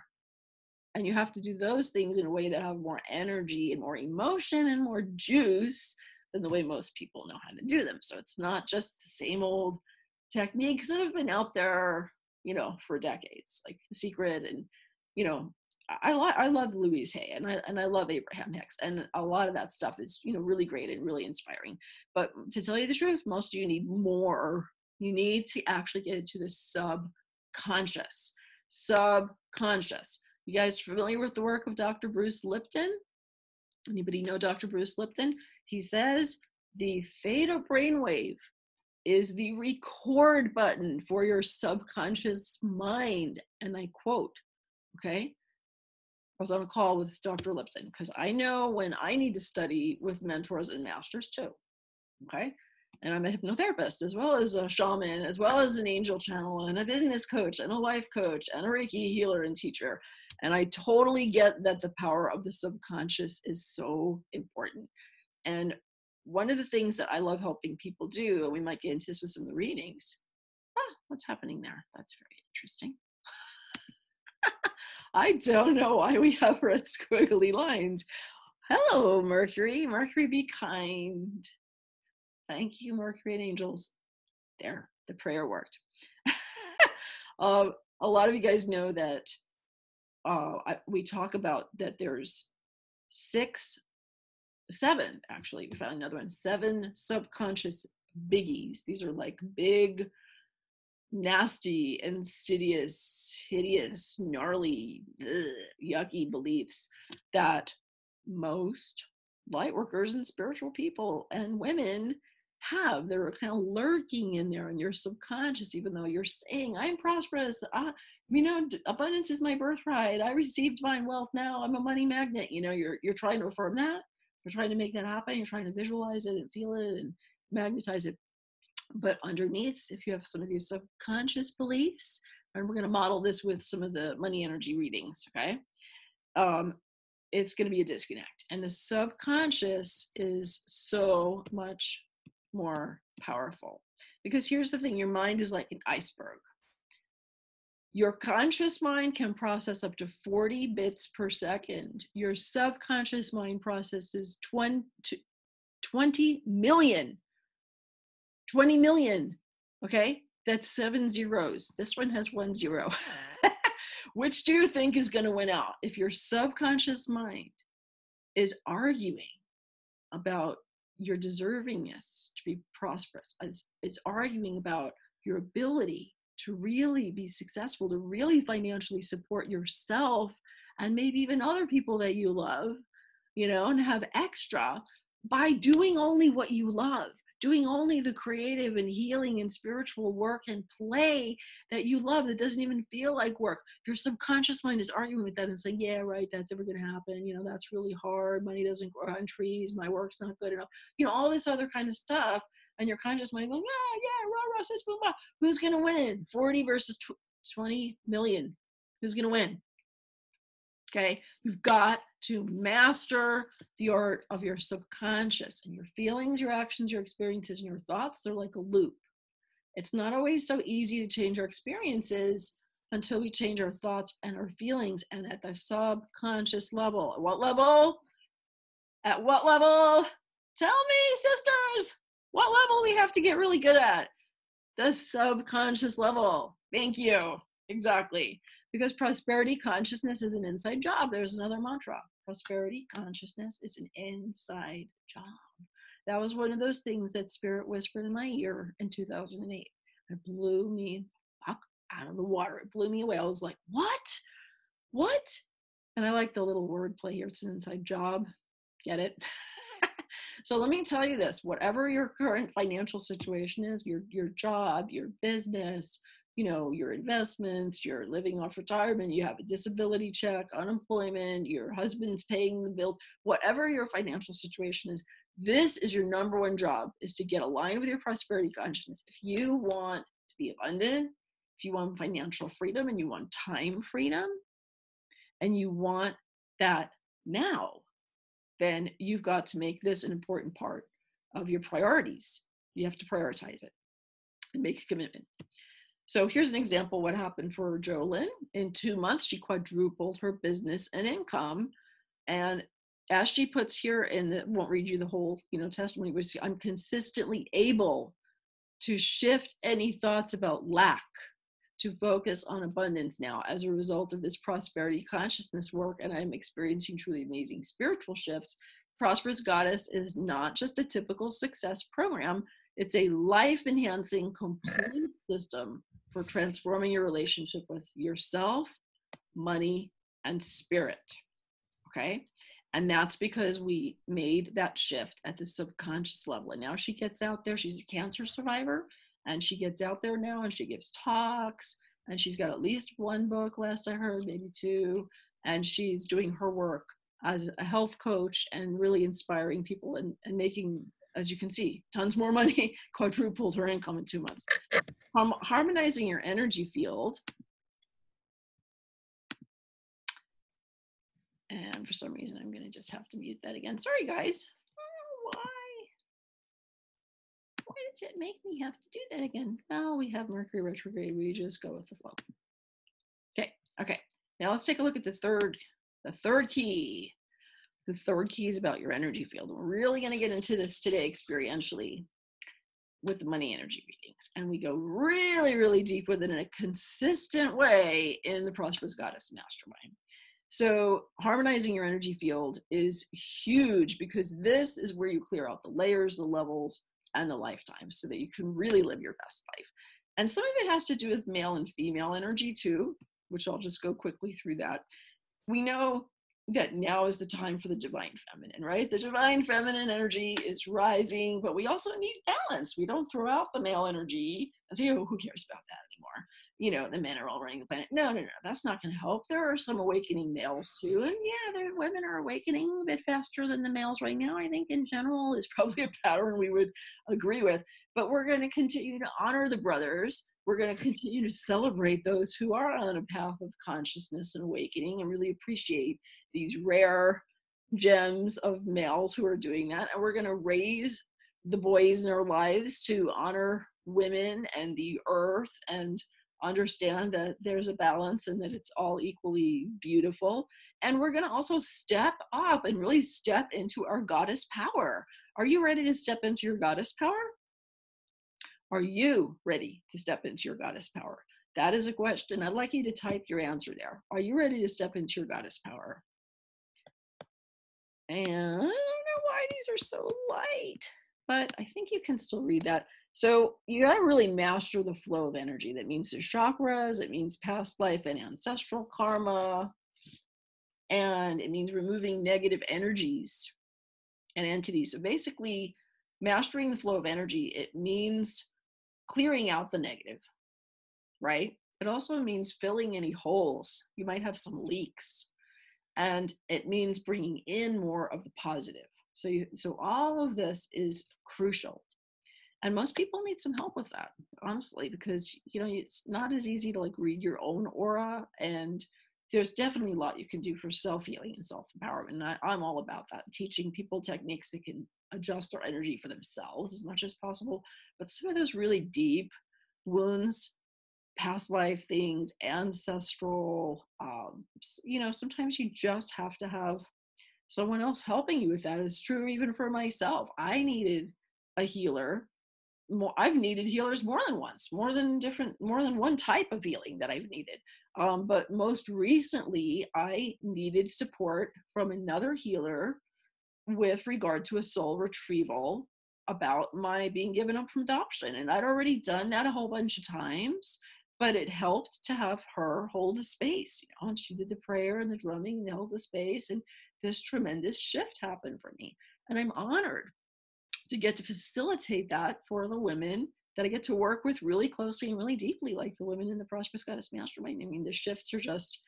Speaker 1: And you have to do those things in a way that have more energy and more emotion and more juice than the way most people know how to do them. So it's not just the same old techniques that have been out there, for decades, like The Secret. And, I love Louise Hay and I love Abraham Hicks. And a lot of that stuff is, really great and really inspiring. But to tell you the truth, most of you need more. You need to actually get into the subconscious. You guys familiar with the work of Dr. Bruce Lipton? Anybody know Dr. Bruce Lipton? He says the theta brainwave is the record button for your subconscious mind. And I quote, okay? I was on a call with Dr. Lipton because I know when I need to study with mentors and masters too, okay? And I'm a hypnotherapist, as well as a shaman, as well as an angel channel, and a business coach, and a life coach, and a Reiki healer and teacher. And I totally get that the power of the subconscious is so important. And one of the things that I love helping people do, and we might get into this with some of the readings. What's happening there? That's very interesting. I don't know why we have red squiggly lines. Hello, Mercury. Mercury, be kind. Thank you, Mercury and angels. There, the prayer worked. A lot of you guys know that we talk about that there's seven, actually, we found another one, 7 subconscious biggies. These are like big, nasty, insidious, hideous, gnarly, yucky beliefs that most light workers and spiritual people and women have. They're kind of lurking in there in your subconscious, even though you're saying, I'm prosperous, abundance is my birthright, I receive divine wealth now, I'm a money magnet. You're trying to affirm that, you're trying to make that happen, you're trying to visualize it and feel it and magnetize it. But underneath, if you have some of these subconscious beliefs, and we're going to model this with some of the money energy readings, okay? It's going to be a disconnect. And the subconscious is so much more powerful. Because here's the thing, your mind is like an iceberg. Your conscious mind can process up to 40 bits per second. Your subconscious mind processes 20 million. 20 million. Okay? That's 7 zeros. This one has 1 0. Which do you think is going to win out? If your subconscious mind is arguing about your deservingness to be prosperous, is arguing about your ability to really be successful, to really financially support yourself, and maybe even other people that you love, and have extra by doing only what you love, doing only the creative and healing and spiritual work and play that you love, that doesn't even feel like work. Your subconscious mind is arguing with that and saying, yeah, right, that's ever going to happen. That's really hard. Money doesn't grow on trees. My work's not good enough. All this other kind of stuff. And your conscious mind going, rah, rah, sis, boom, bah. Who's going to win? 40 versus 20 million. Who's going to win? Okay, you've got to master the art of your subconscious, and your feelings, your actions, your experiences, and your thoughts. They're like a loop. It's not always so easy to change our experiences until we change our thoughts and our feelings, and at the subconscious level. At what level? At what level? Tell me, sisters, what level we have to get really good at? The subconscious level. Thank you. Exactly. Because prosperity consciousness is an inside job. There's another mantra. Prosperity consciousness is an inside job. That was one of those things that Spirit whispered in my ear in 2008. It blew me out of the water. It blew me away. I was like, what? What? And I like the little wordplay here. It's an inside job. Get it? So let me tell you this, whatever your current financial situation is, your job, your business, your investments, you're living off retirement, you have a disability check, unemployment, your husband's paying the bills, whatever your financial situation is, this is your number one job, is to get aligned with your prosperity consciousness. If you want to be abundant, if you want financial freedom and you want time freedom, and you want that now, then you've got to make this an important part of your priorities. You have to prioritize it and make a commitment. So here's an example of what happened for Jolyn. In 2 months, she quadrupled her business and income. And as she puts here won't read you the whole, testimony, but I'm consistently able to shift any thoughts about lack to focus on abundance now as a result of this prosperity consciousness work. And I'm experiencing truly amazing spiritual shifts. Prosperous Goddess is not just a typical success program. It's a life-enhancing, complete system for transforming your relationship with yourself, money, and spirit. Okay? And that's because we made that shift at the subconscious level. And now she gets out there. She's a cancer survivor. And she gets out there now and she gives talks. And she's got at least 1 book, last I heard, maybe 2. And she's doing her work as a health coach and really inspiring people and making, as you can see, tons more money, quadrupled her income in 2 months. Harmonizing your energy field. And for some reason, I'm going to just have to mute that again. Sorry, guys. Why does it make me have to do that again? Well, we have Mercury retrograde. We just go with the flow. Okay. Now let's take a look at the third key. The third key is about your energy field. We're really going to get into this today experientially with the money energy readings. And we go really, really deep with it in a consistent way in the Prosperous Goddess Mastermind. So harmonizing your energy field is huge because this is where you clear out the layers, the levels, and the lifetimes so that you can really live your best life. And some of it has to do with male and female energy too, which I'll just go quickly through that. We know that now is the time for the divine feminine, right? The divine feminine energy is rising, but we also need balance. We don't throw out the male energy and say, oh, who cares about that anymore? The men are all running the planet. No, that's not going to help. There are some awakening males too. And yeah, women are awakening a bit faster than the males right now. I think in general is probably a pattern we would agree with, but we're going to continue to honor the brothers. We're going to continue to celebrate those who are on a path of consciousness and awakening and really appreciate these rare gems of males who are doing that. And we're going to raise the boys in our lives to honor women and the earth and understand that there's a balance and that it's all equally beautiful. And we're going to also step up and really step into our goddess power. Are you ready to step into your goddess power? Are you ready to step into your goddess power? That is a question. I'd like you to type your answer there. Are you ready to step into your goddess power? And I don't know why these are so light, but I think you can still read that. So you got to really master the flow of energy. That means the chakras, it means past life and ancestral karma. and it means removing negative energies and entities. So basically, mastering the flow of energy, it means clearing out the negative, right? It also means filling any holes. You might have some leaks, and it means bringing in more of the positive. So all of this is crucial. And most people need some help with that, honestly, because, you know, it's not as easy to like read your own aura, and there's definitely a lot you can do for self-healing and self-empowerment. And I'm all about that, teaching people techniques that can adjust their energy for themselves as much as possible. But some of those really deep wounds, past life things, ancestral, you know, sometimes you just have to have someone else helping you with that. It's true even for myself. I needed a healer. I've needed healers more than once, more than one type of healing that I've needed. But most recently, I needed support from another healer with regard to a soul retrieval about my being given up from adoption. And I'd already done that a whole bunch of times, but it helped to have her hold a space, you know, and she did the prayer and the drumming and held the space, and this tremendous shift happened for me. And I'm honored to get to facilitate that for the women that I get to work with really closely and really deeply, like the women in the Prosperous Goddess Mastermind. I mean, the shifts are just,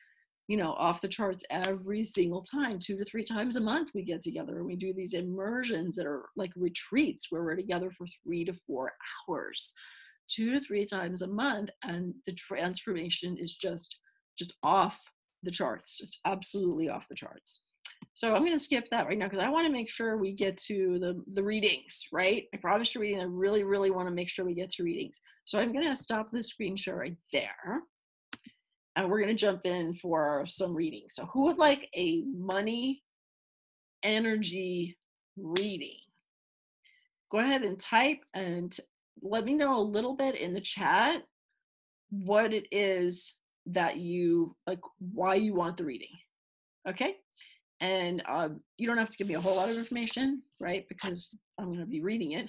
Speaker 1: you know, off the charts every single time. 2 to 3 times a month we get together and we do these immersions that are like retreats where we're together for 3 to 4 hours, 2 to 3 times a month. And the transformation is just off the charts, just absolutely off the charts. So I'm going to skip that right now because I want to make sure we get to the readings, right? I promised a reading. I really, really want to make sure we get to readings. So I'm going to stop the screen share right there. And we're going to jump in for some readings. So who would like a money energy reading? Go ahead and type and let me know a little bit in the chat what it is that you like, why you want the reading. Okay. And you don't have to give me a whole lot of information, right? Because I'm going to be reading it,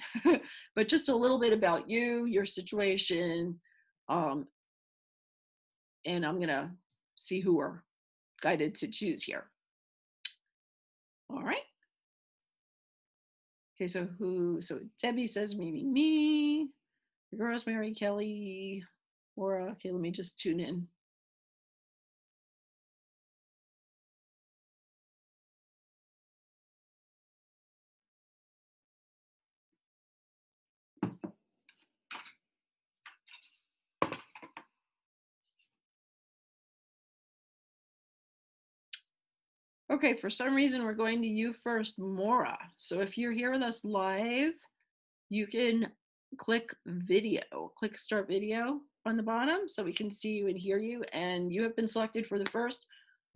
Speaker 1: but just a little bit about you, your situation. And I'm going to see who we're guided to choose here. All right. Okay, so Debbie says me, Rosemary, Kelly, Laura. Okay, let me just tune in. Okay, for some reason, we're going to you first, Maura. So if you're here with us live, you can click video, click start video on the bottom so we can see you and hear you. And you have been selected for the first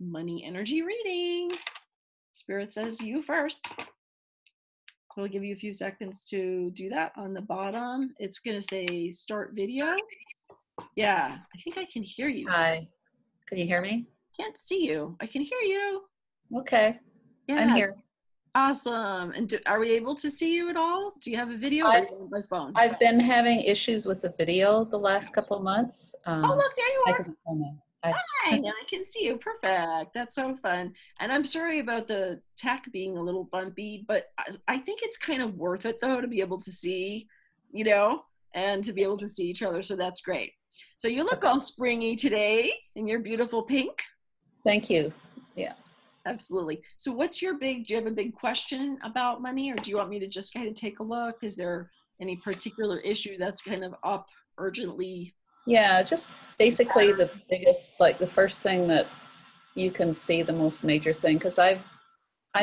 Speaker 1: money energy reading. Spirit says you first. We'll give you a few seconds to do that. On the bottom, it's going to say start video. Yeah, I think I can hear you.
Speaker 3: Hi, can you hear me?
Speaker 1: Can't see you. I can hear you.
Speaker 3: Okay,
Speaker 1: Yeah.
Speaker 3: I'm here.
Speaker 1: Awesome. And are we able to see you at all? Do you have a video or by phone?
Speaker 3: I've been having issues with the video the last couple of months.
Speaker 1: Oh, look, there you are.
Speaker 3: Hi,
Speaker 1: I can see you. Perfect. That's so fun. And I'm sorry about the tech being a little bumpy, but I think it's kind of worth it, though, to be able to see, you know, and to be able to see each other. So that's great. So you look all springy today in your beautiful pink.
Speaker 3: Thank you. Yeah.
Speaker 1: Absolutely. So do you have a big question about money, or do you want me to just kind of take a look? Is there any particular issue that's kind of up urgently?
Speaker 3: Yeah, just basically the biggest, like the first thing that you can see, the most major thing, because I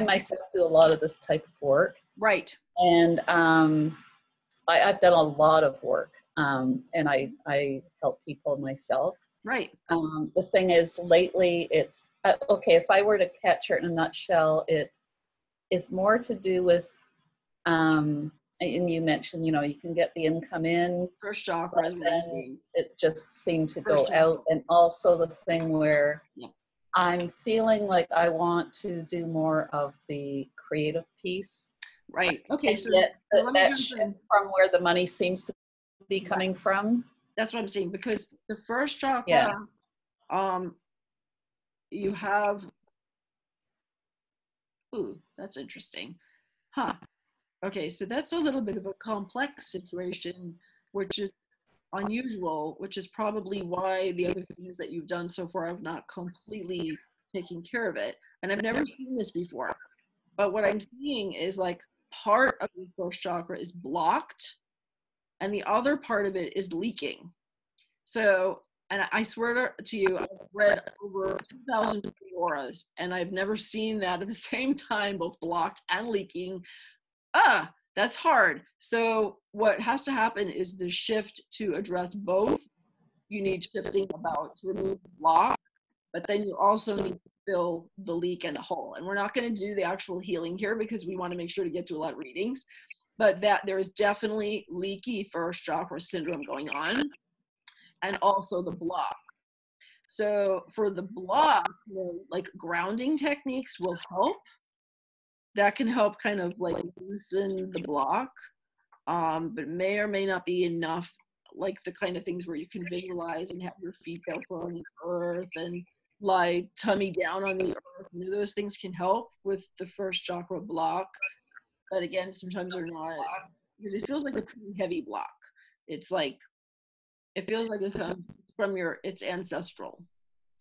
Speaker 3: myself do a lot of this type of work.
Speaker 1: Right.
Speaker 3: And I've done a lot of work, and I help people myself.
Speaker 1: Right.
Speaker 3: The thing is, lately it's okay. If I were to capture it in a nutshell, it is more to do with, and you mentioned, you know, you can get the income in.
Speaker 1: First chakra is what I'm seeing.
Speaker 3: It just seemed to go out, and also the thing where I'm feeling like I want to do more of the creative piece.
Speaker 1: Right. Okay. So
Speaker 3: let me jump in from where the money seems to be coming from.
Speaker 1: That's what I'm saying, because the first chakra, you have Ooh, that's interesting. Huh. Okay, so that's a little bit of a complex situation, which is unusual, which is probably why the other things that you've done so far have not completely taken care of it. And I've never seen this before. But what I'm seeing is like part of the first chakra is blocked and the other part of it is leaking. So, and I swear to you, I've read over 2,000 auras and I've never seen that at the same time, both blocked and leaking. That's hard. So what has to happen is the shift to address both. You need shifting about to remove the block, but then you also need to fill the leak and the hole. And we're not going to do the actual healing here because we want to make sure to get to a lot of readings, but that there is definitely leaky first chakra syndrome going on, and also the block. So for the block, like grounding techniques will help. That can help kind of like loosen the block, but may or may not be enough, like the kind of things where you can visualize and have your feet go on the earth and lie tummy down on the earth. Those things can help with the first chakra block, but again, sometimes they're not, because it feels like a pretty heavy block. It's like, it feels like it comes from it's ancestral.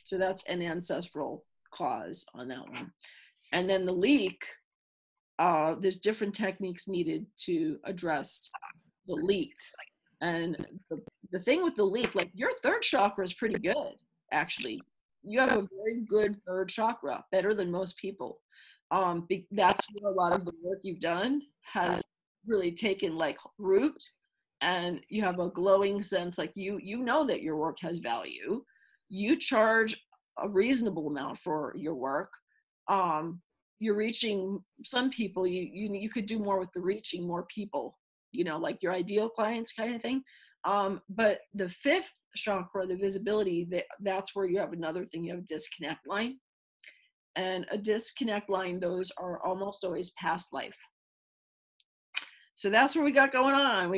Speaker 1: So that's an ancestral cause on that one. And then the leak, there's different techniques needed to address the leak. And the thing with the leak, like your third chakra is pretty good, actually. You have a very good third chakra, better than most people. That's where a lot of the work you've done has really taken like root, and you have a glowing sense, like you know that your work has value. You charge a reasonable amount for your work. You're reaching some people. You could do more with the reaching more people, like your ideal clients kind of thing. But the fifth chakra, the visibility, that's where you have another thing. You have a disconnect line, and a disconnect line, those are almost always past life. So that's what we got going on.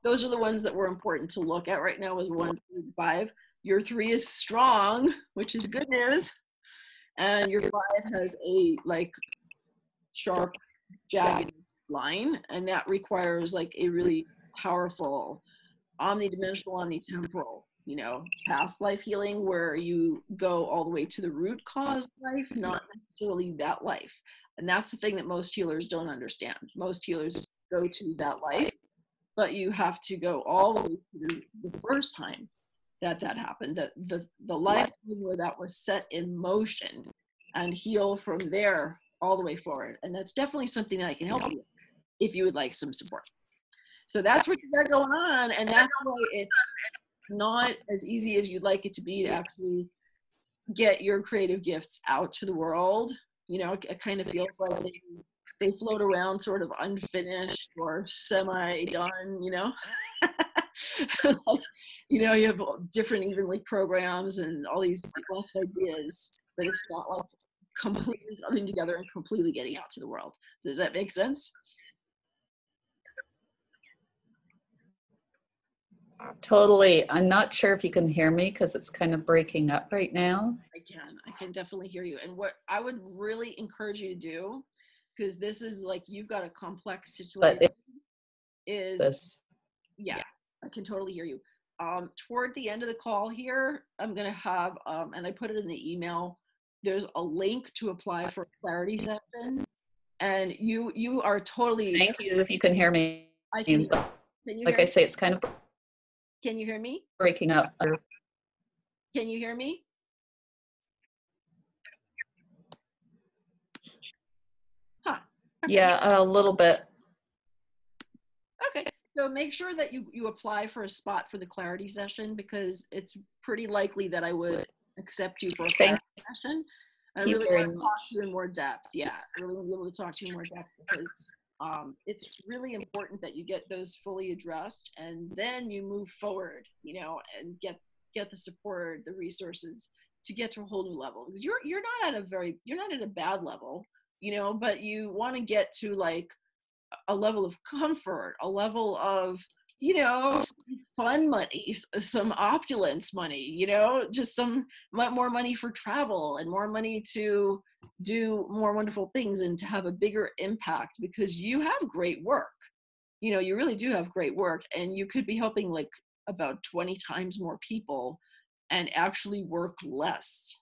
Speaker 1: Those are the ones that were important to look at right now, is 1 through 5. Your 3 is strong, which is good news. And your 5 has a like sharp, jagged line, and that requires like a really powerful omnidimensional, omnitemporal, past life healing, where you go all the way to the root cause life, not necessarily that life. And that's the thing that most healers don't understand. Most healers go to that life, but you have to go all the way to the first time that happened, the life where that was set in motion, and heal from there all the way forward. And that's definitely something that I can help you with if you would like some support. So that's what you got going on, and that's why it's not as easy as you'd like it to be to actually get your creative gifts out to the world. It kind of feels like they float around sort of unfinished or semi-done, like, you have different even like programs and all these lost ideas, but it's not like completely coming together and completely getting out to the world. Does that make sense?
Speaker 3: Totally. I'm not sure if you can hear me because it's kind of breaking up right now.
Speaker 1: I can definitely hear you. And what I would really encourage you to do, because this is like, you've got a complex situation, yeah, I can totally hear you. Toward the end of the call here, I'm going to have, and I put it in the email, there's a link to apply for a clarity session. And you are totally.
Speaker 3: Thank you if you can hear me.
Speaker 1: Can you
Speaker 3: like I say, it's kind of.
Speaker 1: Can you hear me?
Speaker 3: Breaking up.
Speaker 1: Can you hear me? Huh. Okay.
Speaker 3: Yeah, a little bit.
Speaker 1: Okay. So make sure that you apply for a spot for the clarity session, because it's pretty likely that I would accept you for a clarity session. I really want to talk to you in more depth. Yeah, I really want to be able to talk to you in more depth, because it's really important that you get those fully addressed, and then you move forward, and get the support, the resources to get to a whole new level. Because you're not at a bad level, but you want to get to like a level of comfort, a level of you know, some fun money, some opulence money, you know, just some more money for travel and more money to do more wonderful things and to have a bigger impact, because you have great work. You know, you really do have great work, and you could be helping like about 20 times more people and actually work less.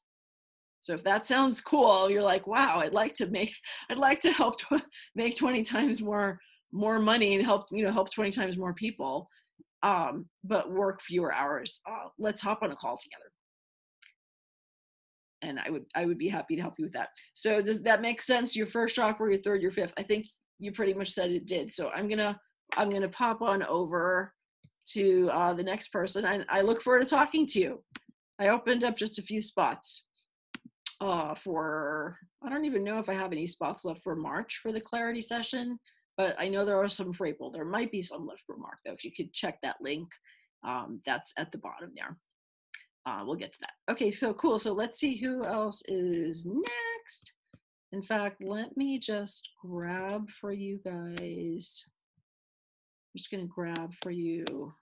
Speaker 1: So if that sounds cool, you're like, wow, I'd like to help make 20 times more money and help, you know, help 20 times more people, but work fewer hours. Let's hop on a call together. And I would be happy to help you with that. So does that make sense? Your first chakra, your third, your fifth? I think you pretty much said it did. So I'm gonna pop on over to the next person. I look forward to talking to you. I opened up just a few spots for, I don't even know if I have any spots left for March for the clarity session, but I know there are some for April. There might be some left for March, though. If you could check that link, that's at the bottom there. We'll get to that. Okay, so cool. So let's see who else is next. In fact, let me just grab for you guys. I'm just going to grab for you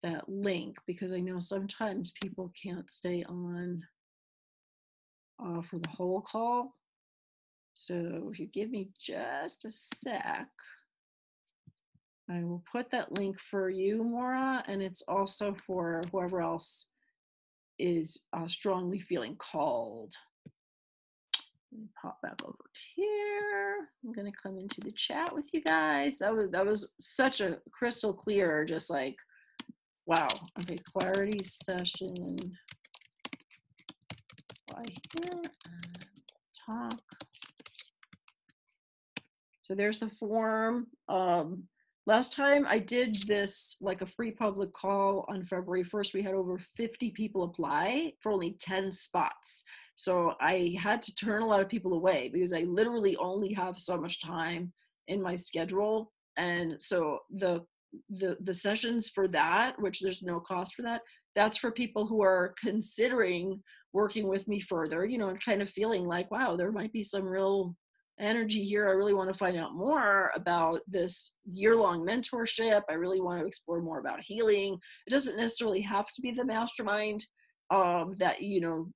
Speaker 1: that link, because I know sometimes people can't stay on for the whole call. So if you give me just a sec, I will put that link for you, Maura, and it's also for whoever else is strongly feeling called. Let me pop back over here. I'm gonna come into the chat with you guys. That was such a crystal clear, just like, wow. Okay, clarity session. Right here, and talk. So there's the form. Last time I did this, like a free public call on February 1st, we had over 50 people apply for only 10 spots. So I had to turn a lot of people away because I literally only have so much time in my schedule. And so the sessions for that, which there's no cost for that, that's for people who are considering working with me further, you know, and kind of feeling like, wow, there might be some real energy here. I really want to find out more about this year-long mentorship. I really want to explore more about healing. It doesn't necessarily have to be the mastermind that, you know,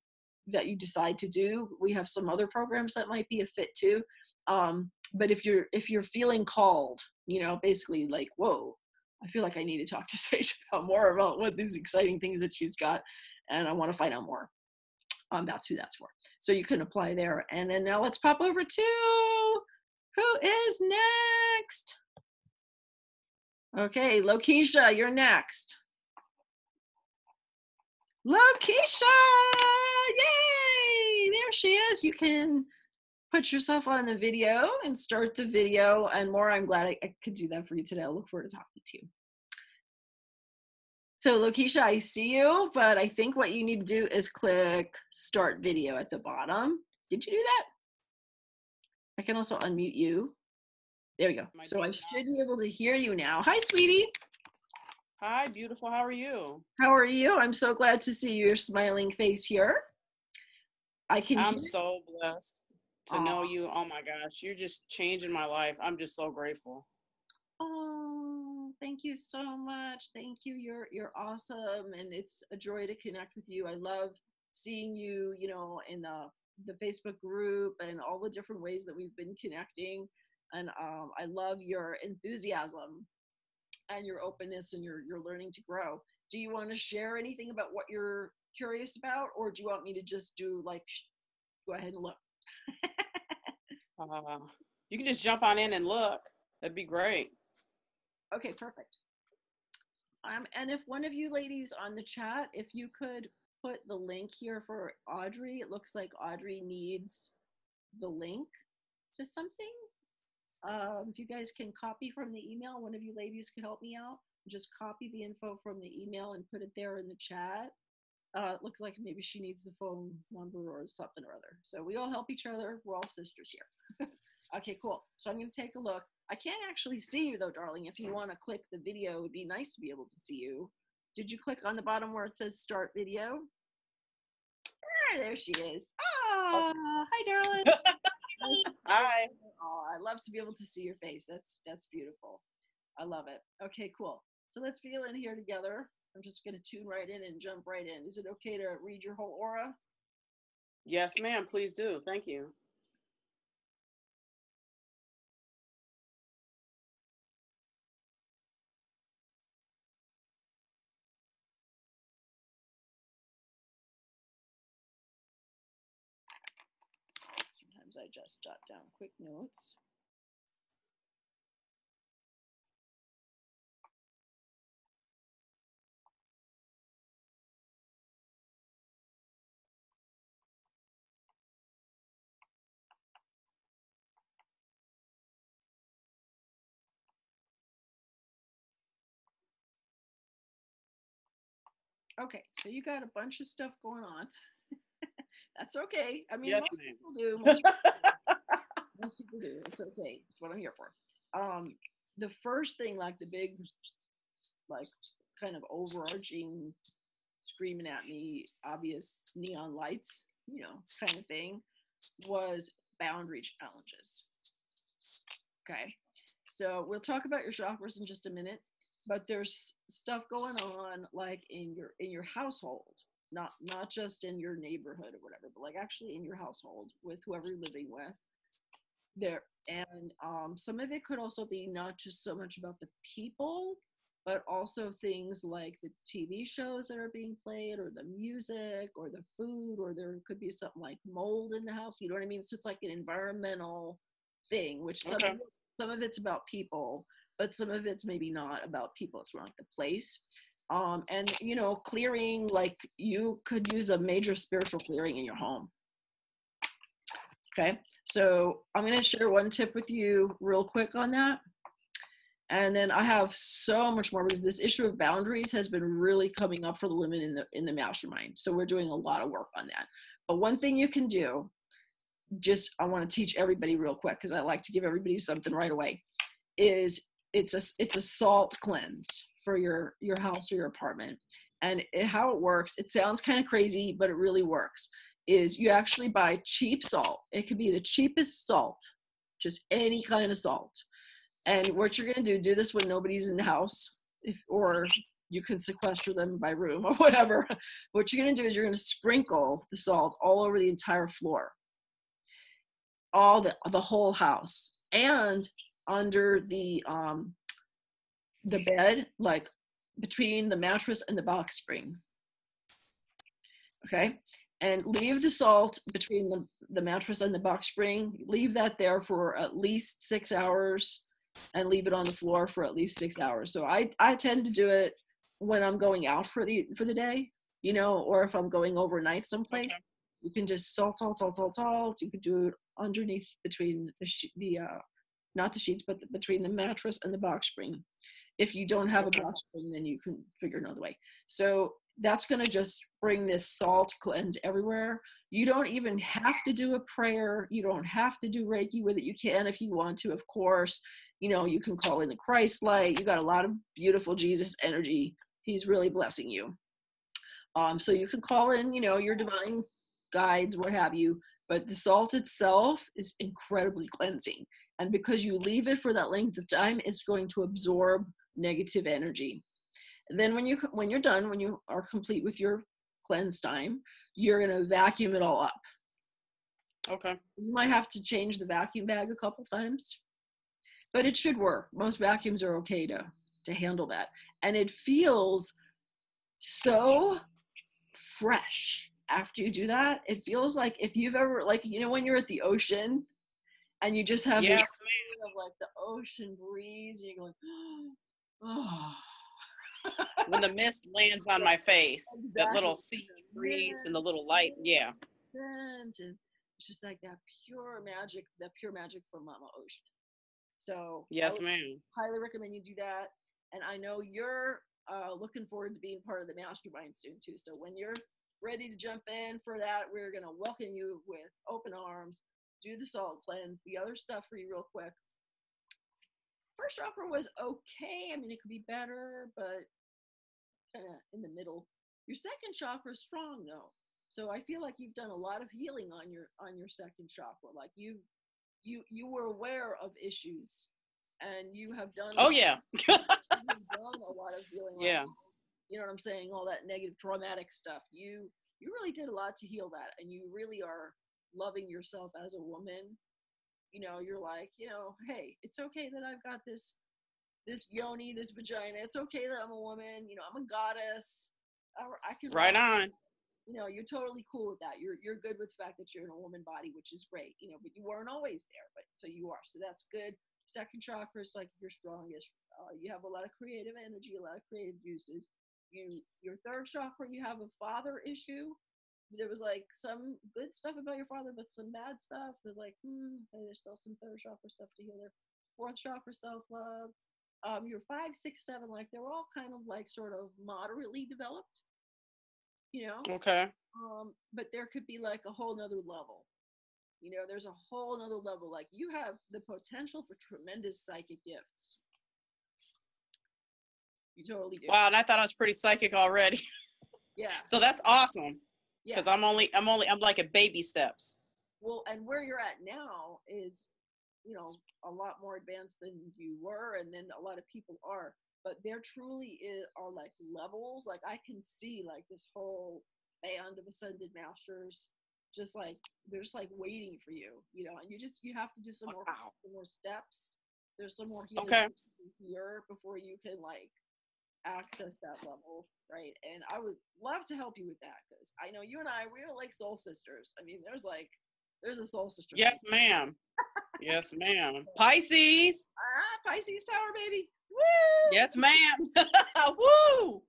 Speaker 1: that you decide to do. We have some other programs that might be a fit too. But if you're feeling called, you know, basically like, whoa, I feel like I need to talk to Sage about more about what these exciting things that she's got, and I want to find out more. That's who that's for. So you can apply there. And then now let's pop over to who is next. Okay, Lokisha, you're next. Lokisha, yay! There she is. You can put yourself on the video and start the video and more. I'm glad I could do that for you today. I look forward to talking to you. So Lokisha, I see you, but I think what you need to do is click start video at the bottom. Did you do that? I can also unmute you. There we go. So I should be able to hear you now. Hi, sweetie.
Speaker 4: Hi, beautiful. How are you?
Speaker 1: How are you? I'm so glad to see your smiling face here.
Speaker 4: I'm so blessed to know you. Oh my gosh, you're just changing my life. I'm just so grateful.
Speaker 1: Oh, thank you so much. Thank you. You're awesome, and it's a joy to connect with you. I love seeing you, you know, in the Facebook group and all the different ways that we've been connecting. And I love your enthusiasm and your openness and your learning to grow. Do you want to share anything about what you're curious about, or do you want me to just do like, go ahead and look?
Speaker 4: You can just jump on in and look. That'd be great.
Speaker 1: Okay, perfect. And if one of you ladies on the chat, if you could put the link here for Audrey, it looks like Audrey needs the link to something. If you guys can copy from the email, one of you ladies could help me out. Just copy the info from the email and put it there in the chat. It looks like maybe she needs the phone number or something or other. So we all help each other. We're all sisters here. Okay, cool. So I'm going to take a look. I can't actually see you though, darling. If you want to click the video, it would be nice to be able to see you. Did you click on the bottom where it says start video? Ah, there she is. Oh, hi, darling.
Speaker 4: Hi.
Speaker 1: Oh, I love to be able to see your face. That's beautiful. I love it. Okay, cool. So let's feel in here together. I'm just going to tune right in and jump right in. Is it okay to read your whole aura?
Speaker 4: Yes, ma'am. Please do. Thank you.
Speaker 1: Sometimes I just jot down quick notes. Okay, so you got a bunch of stuff going on. That's okay. I mean,
Speaker 4: Yes,
Speaker 1: most
Speaker 4: ma'am.
Speaker 1: people do. Most people do. It's okay. It's what I'm here for. The first thing, like the big, like kind of overarching, screaming at me, obvious neon lights, kind of thing, was boundary challenges. Okay. So we'll talk about your chakras in just a minute, but there's stuff going on like in your household, not just in your neighborhood or whatever, but like actually in your household with whoever you're living with. There and some of it could also be not just so much about the people, but also things like the TV shows that are being played, or the music, or the food, or there could be something like mold in the house. You know what I mean? So it's like an environmental thing, which some of it's about people, but some of it's maybe not about people. It's around the place. And clearing, like you could use a major spiritual clearing in your home. Okay, so I'm going to share one tip with you real quick on that. And then I have so much more, because this issue of boundaries has been really coming up for the women in the mastermind. So we're doing a lot of work on that. But one thing you can do, I want to teach everybody real quick, because I like to give everybody something right away, is it's a salt cleanse for your house or your apartment. And how it works, it sounds kind of crazy, but it really works, is you actually buy cheap salt. It could be the cheapest salt, just any kind of salt. And what you're going to do this when nobody's in the house, or you can sequester them by room or whatever. What you're going to do is you're going to sprinkle the salt all over the entire floor, all the whole house, and under the bed, like between the mattress and the box spring. Okay, and leave the salt between the mattress and the box spring. Leave that there for at least 6 hours, and leave it on the floor for at least 6 hours. So I tend to do it when I'm going out for the day, or if I'm going overnight someplace. Okay. You can just salt. You could do it underneath, between not the sheets, but between the mattress and the box spring. If you don't have a box spring, then you can figure another way. So that's going to just bring this salt cleanse everywhere. You don't even have to do a prayer. You don't have to do Reiki with it. You can if you want to, of course. You can call in the Christ light. You got a lot of beautiful Jesus energy. He's really blessing you. So you can call in, your divine guides, what have you. But the salt itself is incredibly cleansing. And because you leave it for that length of time, it's going to absorb negative energy. And then when you're done, when you are complete with your cleanse time, you're going to vacuum it all up.
Speaker 4: Okay.
Speaker 1: You might have to change the vacuum bag a couple times, but it should work. Most vacuums are okay to handle that. And it feels so fresh after you do that. It feels like if you've ever, when you're at the ocean and you just have this of like the ocean breeze, and you're going, oh.
Speaker 4: When the mist lands on my face, exactly. That little sea breeze and the little light, yeah.
Speaker 1: And it's just like that pure magic from Mama Ocean. So
Speaker 4: yes, ma'am.
Speaker 1: Highly recommend you do that. And I know you're looking forward to being part of the mastermind soon too. So when you're ready to jump in for that, we're going to welcome you with open arms. Do the salt cleanse. The other stuff for you real quick. First chakra was okay. I mean, it could be better, but kind of in the middle. Your second chakra is strong though. So I feel like you've done a lot of healing on your second chakra. Like you were aware of issues and you have done.
Speaker 4: Oh yeah.
Speaker 1: You've done a lot of healing.
Speaker 4: Yeah.
Speaker 1: Like, you know what I'm saying? All that negative, traumatic stuff. You really did a lot to heal that, and you really are loving yourself as a woman. You know, you're like, you know, hey, it's okay that I've got this yoni, this vagina. It's okay that I'm a woman. You know, I'm a goddess. I can
Speaker 4: Right on.
Speaker 1: You know, you're totally cool with that. You're good with the fact that you're in a woman body, which is great. You know, but you weren't always there, but so you are. So that's good. Second chakra is like your strongest. You have a lot of creative energy, a lot of creative juices. Your third chakra, you have a father issue. There was like some good stuff about your father, but some bad stuff. There's like, there's still some third chakra stuff to heal there. Fourth chakra, self-love. Your 5, 6, 7, like they're all kind of like sort of moderately developed, you know?
Speaker 4: Okay.
Speaker 1: But there could be like a whole nother level. You know, there's a whole nother level. Like you have the potential for tremendous psychic gifts. You totally do.
Speaker 4: Wow, and I thought I was pretty psychic already.
Speaker 1: Yeah.
Speaker 4: So that's awesome.
Speaker 1: Yeah.
Speaker 4: Because I'm like at baby steps.
Speaker 1: Well, and where you're at now is, you know, a lot more advanced than you were, and then a lot of people are. But there truly are like levels. Like I can see like this whole band of ascended masters, just like they're just like waiting for you, you know. And you have to do some more steps. There's some more healing here before you can like access that level, right? And I would love to help you with that because I know you and we are like soul sisters. I mean, there's a soul sister.
Speaker 4: Yes, ma'am. Yes, ma'am. Pisces.
Speaker 1: Pisces power, baby. Woo!
Speaker 4: Yes, ma'am. Woo!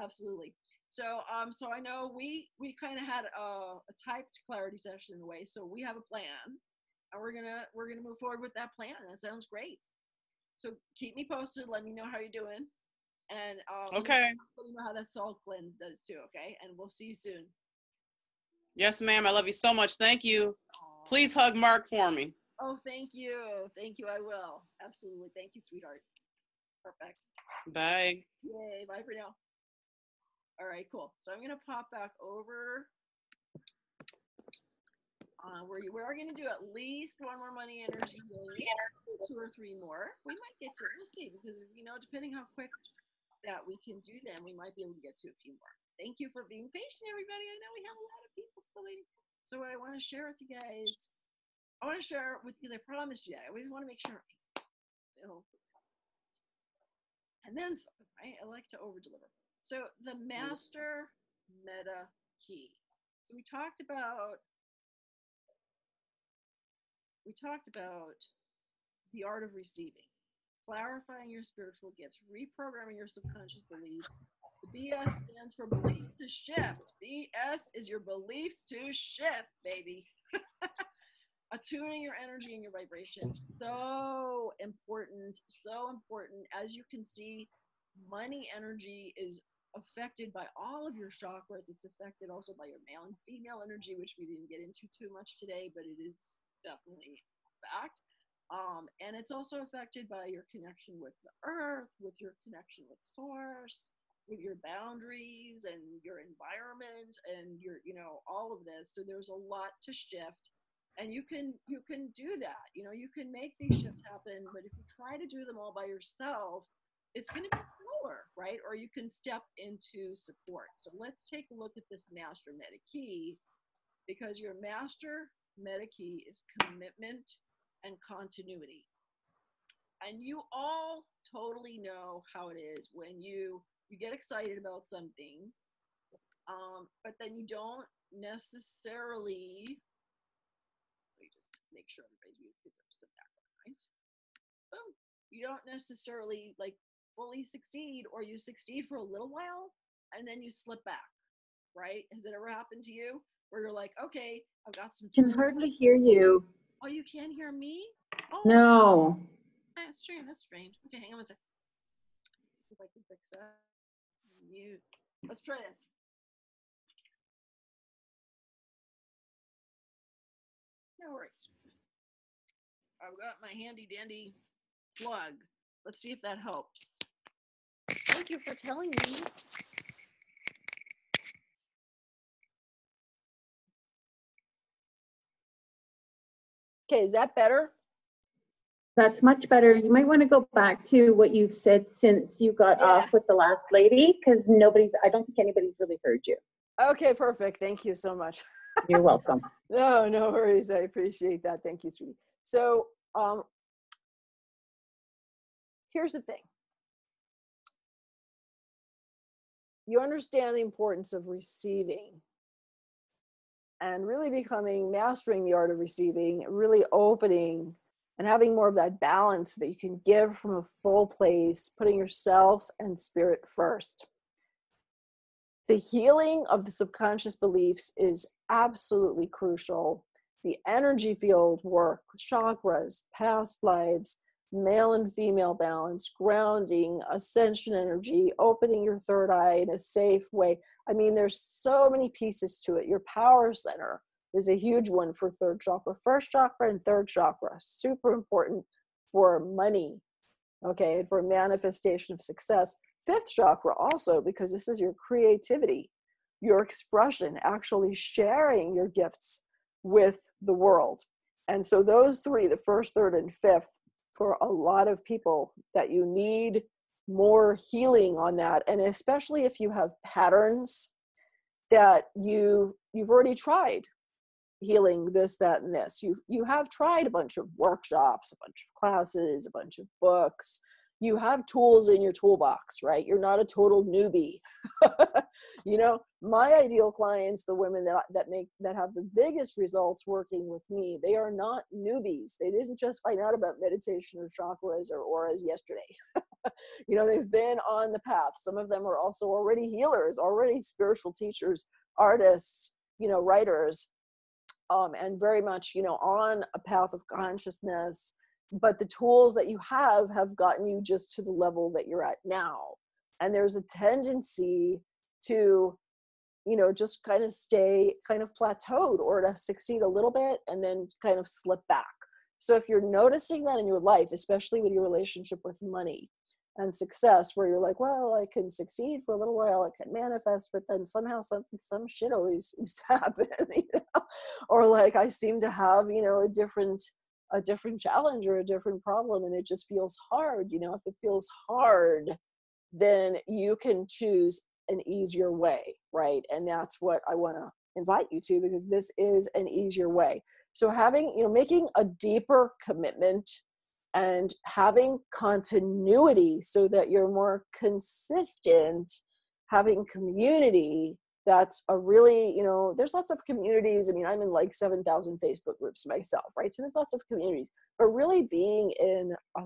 Speaker 1: Absolutely. So so I know we kind of had a typed clarity session in a way. So we have a plan, and we're gonna move forward with that plan. That sounds great. So keep me posted. Let me know how you're doing, and
Speaker 4: Okay.
Speaker 1: let me know how that salt cleanse does too. Okay, and we'll see you soon.
Speaker 4: Yes, ma'am. I love you so much. Thank you. Please hug Mark for me.
Speaker 1: Oh, thank you. Thank you. I will. Absolutely. Thank you, sweetheart. Perfect.
Speaker 4: Bye.
Speaker 1: Yay. Bye for now. All right, cool. So I'm going to pop back over. We are going to do at least one more money energy healing, 2 or 3 more. We might get to, we'll see, because, you know, depending how quick that we can do them, we might be able to get to a few more. Thank you for being patient, everybody. I know we have a lot of people still waiting. So what I want to share with you guys, I want to share with you, I promised you that. I always want to make sure. And then something, right? I like to over deliver. So the master meta key. So we talked about the art of receiving, clarifying your spiritual gifts, reprogramming your subconscious beliefs. The BS stands for belief to shift. BS is your beliefs to shift, baby. Attuning your energy and your vibration. So important, so important. As you can see, money energy is affected by all of your chakras. It's affected also by your male and female energy, which we didn't get into too much today, but it is definitely a fact. And it's also affected by your connection with the earth, with your connection with source, with your boundaries and your environment and your, you know, all of this. So there's a lot to shift. And you can do that. You know, you can make these shifts happen, but if you try to do them all by yourself, it's going to be slower, right? Or you can step into support. So let's take a look at this master meta key, because your master meta key is commitment and continuity. And you all totally know how it is when you get excited about something, but then you don't necessarily, let me just make sure everybody's muted because there's some background noise. Boom. You don't necessarily like fully succeed, or you succeed for a little while and then you slip back, right? Has it ever happened to you where you're like, okay, I've got some
Speaker 3: Can hardly hear you.
Speaker 1: Oh, you can't hear me? Oh,
Speaker 3: no.
Speaker 1: That's strange. That's strange. Okay, hang on one second. See if I can fix that. Mute. Let's try this. No worries. I've got my handy dandy plug. Let's see if that helps. Thank you for telling me. Okay, is that better?
Speaker 5: That's much better. You might want to go back to what you've said since you got off with the last lady, because I don't think anybody's really heard you.
Speaker 6: Okay, perfect. Thank you so much.
Speaker 5: You're welcome.
Speaker 6: No worries. I appreciate that. Thank you, sweetie. So here's the thing. You understand the importance of receiving and really mastering the art of receiving, really opening and having more of that balance that you can give from a full place, putting yourself and spirit first. The healing of the subconscious beliefs is absolutely crucial. The energy field work, chakras, past lives, male and female balance, grounding, ascension energy, opening your third eye in a safe way. I mean, there's so many pieces to it. Your power center is a huge one for third chakra. First chakra and third chakra, super important for money, okay, and for manifestation of success. Fifth chakra also, because this is your creativity, your expression, actually sharing your gifts with the world. And so those three, the first, third, and fifth, for a lot of people that you need more healing on that. And especially if you have patterns that you've already tried healing this, that, and this. You have tried a bunch of workshops, a bunch of classes, a bunch of books. You have tools in your toolbox, right? You're not a total newbie. You know, my ideal clients, the women that have the biggest results working with me, they are not newbies. They didn't just find out about meditation or chakras or auras yesterday. You know, they've been on the path. Some of them are also already healers, already spiritual teachers, artists, you know, writers, and very much, you know, on a path of consciousness. But the tools that you have gotten you just to the level that you're at now. And there's a tendency to, you know, just kind of stay kind of plateaued or to succeed a little bit and then kind of slip back. So if you're noticing that in your life, especially with your relationship with money and success, where you're like, well, I can succeed for a little while, I can manifest, but then somehow some shit always seems to happen, you know? Or like I seem to have, you know, a different challenge or a different problem, and it just feels hard. You know, if it feels hard, then you can choose an easier way, right? And that's what I want to invite you to, because this is an easier way. So having, you know, making a deeper commitment and having continuity so that you're more consistent, having community. That's a really, you know, there's lots of communities. I mean, I'm in like 7,000 Facebook groups myself, right? So there's lots of communities, but really being in a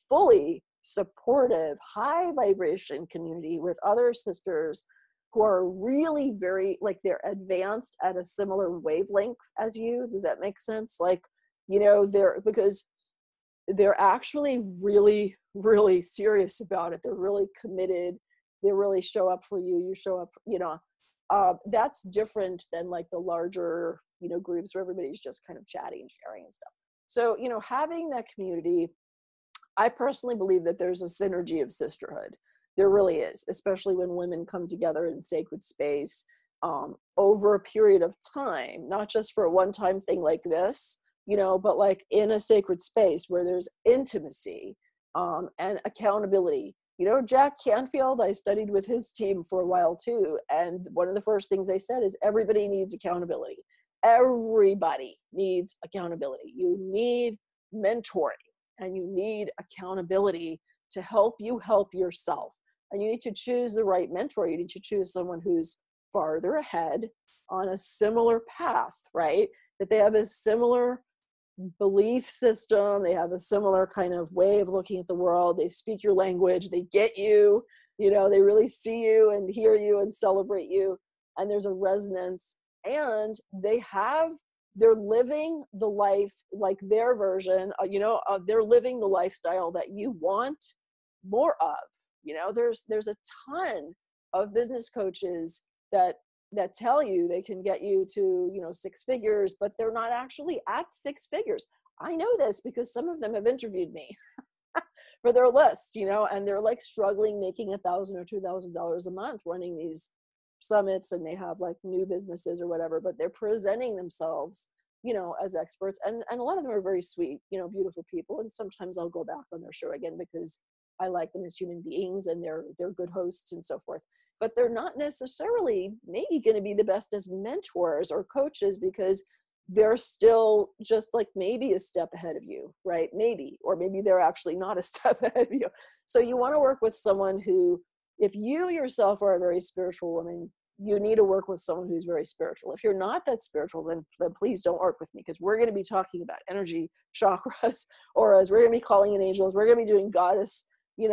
Speaker 6: fully supportive, high vibration community with other sisters who are really very, like, they're advanced at a similar wavelength as you. Does that make sense? Like, you know, because they're actually really, really serious about it. They're really committed. They really show up for you. You show up, you know. That's different than like the larger, you know, groups where everybody's just kind of chatting and sharing and stuff. So, you know, having that community, I personally believe that there's a synergy of sisterhood. There really is, especially when women come together in sacred space over a period of time, not just for a one-time thing like this, you know, but like in a sacred space where there's intimacy and accountability. You know, Jack Canfield, I studied with his team for a while too. And one of the first things they said is everybody needs accountability. Everybody needs accountability. You need mentoring and you need accountability to help you help yourself. And you need to choose the right mentor. You need to choose someone who's farther ahead on a similar path, right? That they have a similar belief system, they have a similar kind of way of looking at the world, they speak your language, they get you, you know, they really see you and hear you and celebrate you, and there's a resonance, and they're living the life like their version, you know, they're living the lifestyle that you want more of. You know, there's a ton of business coaches that tell you they can get you to, you know, 6 figures, but they're not actually at 6 figures. I know this because some of them have interviewed me for their list, you know, and they're like struggling making $1,000 or $2,000 a month running these summits, and they have like new businesses or whatever, but they're presenting themselves as experts. And a lot of them are very sweet, beautiful people. And sometimes I'll go back on their show again because I like them as human beings and they're good hosts and so forth. But they're not necessarily maybe going to be the best as mentors or coaches because they're still just like maybe a step ahead of you, right? Maybe, or maybe they're actually not a step ahead of you. So you want to work with someone who, if you yourself are a very spiritual woman, you need to work with someone who's very spiritual. If you're not that spiritual, then please don't work with me, because we're going to be talking about energy, chakras, auras. We're going to be calling in angels. We're going to be doing goddess,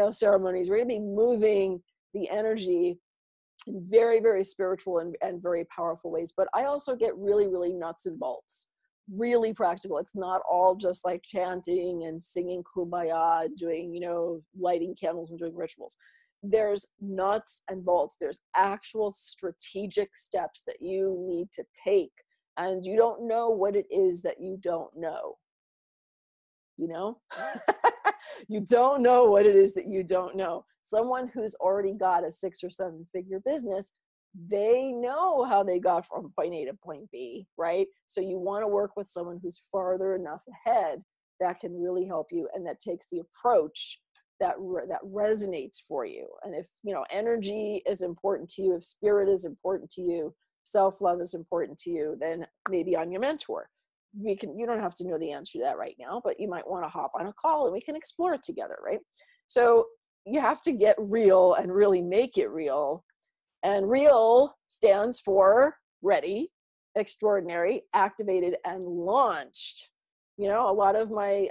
Speaker 6: ceremonies. We're going to be moving the energy in very, very spiritual and very powerful ways. But I also get really, really nuts and bolts, really practical. It's not all just like chanting and singing kumbaya, doing, lighting candles and doing rituals. There's nuts and bolts. There's actual strategic steps that you need to take. And you don't know what it is that you don't know. You don't know what it is that you don't know. Someone who's already got a 6 or 7 figure business, they know how they got from point A to point B, right? So you want to work with someone who's farther enough ahead that can really help you and that takes the approach that resonates for you. And if, energy is important to you, if spirit is important to you, self-love is important to you, then maybe I'm your mentor. You don't have to know the answer to that right now, but you might want to hop on a call and we can explore it together, right? So you have to get real and really make it real. And real stands for ready, extraordinary, activated, and launched. A lot of my